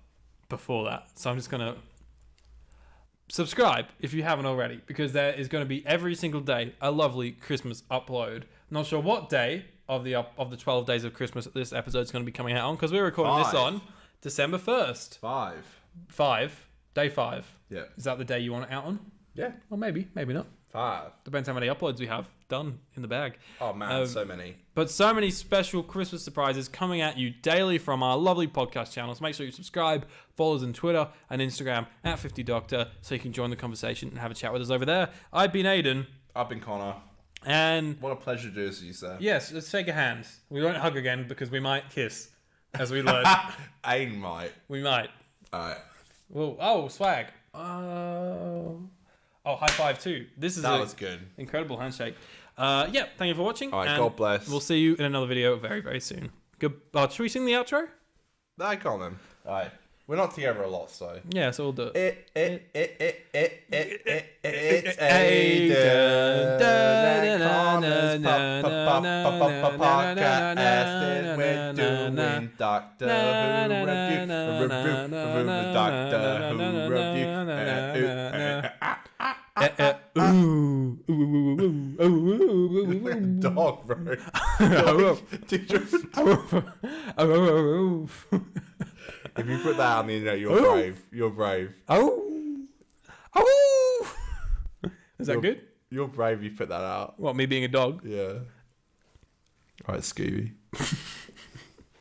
Speaker 2: before that. So I'm just going to subscribe if you haven't already, because there is going to be every single day a lovely Christmas upload. Not sure what day of the 12 days of Christmas this episode is going to be coming out on, because we're recording this on December 1st.
Speaker 1: 5.
Speaker 2: Day 5.
Speaker 1: Yeah.
Speaker 2: Is that the day you want it out on?
Speaker 1: Yeah.
Speaker 2: Well, maybe not.
Speaker 1: 5.
Speaker 2: Depends how many uploads we have done in the bag.
Speaker 1: Oh man, so many.
Speaker 2: But so many special Christmas surprises coming at you daily from our lovely podcast channels. Make sure you subscribe, follow us on Twitter and Instagram at 50Doctor, so you can join the conversation and have a chat with us over there. I've been Aiden.
Speaker 1: I've been Connor.
Speaker 2: And
Speaker 1: what a pleasure to do this with you, sir.
Speaker 2: Yes, let's shake a hand. We won't hug again because we might kiss, as we learned.
Speaker 1: Aiden might.
Speaker 2: We might.
Speaker 1: Alright.
Speaker 2: Well, swag. High five too.
Speaker 1: That was good.
Speaker 2: Incredible handshake. Thank you for watching.
Speaker 1: Alright, God bless.
Speaker 2: We'll see you in another video very, very soon. Good. Should we sing the outro?
Speaker 1: I can't then. Alright. We're not together a lot, so.
Speaker 2: Yeah, so we'll do it.
Speaker 1: It's Aiden. Connor's podcast, and we're doing Doctor Who review. Doctor Who review. Dog, bro. If you put that on the internet, you're brave. You're brave.
Speaker 2: Is that good?
Speaker 1: You're brave. You put that out.
Speaker 2: What, me being a dog?
Speaker 1: Yeah. All right, Scooby.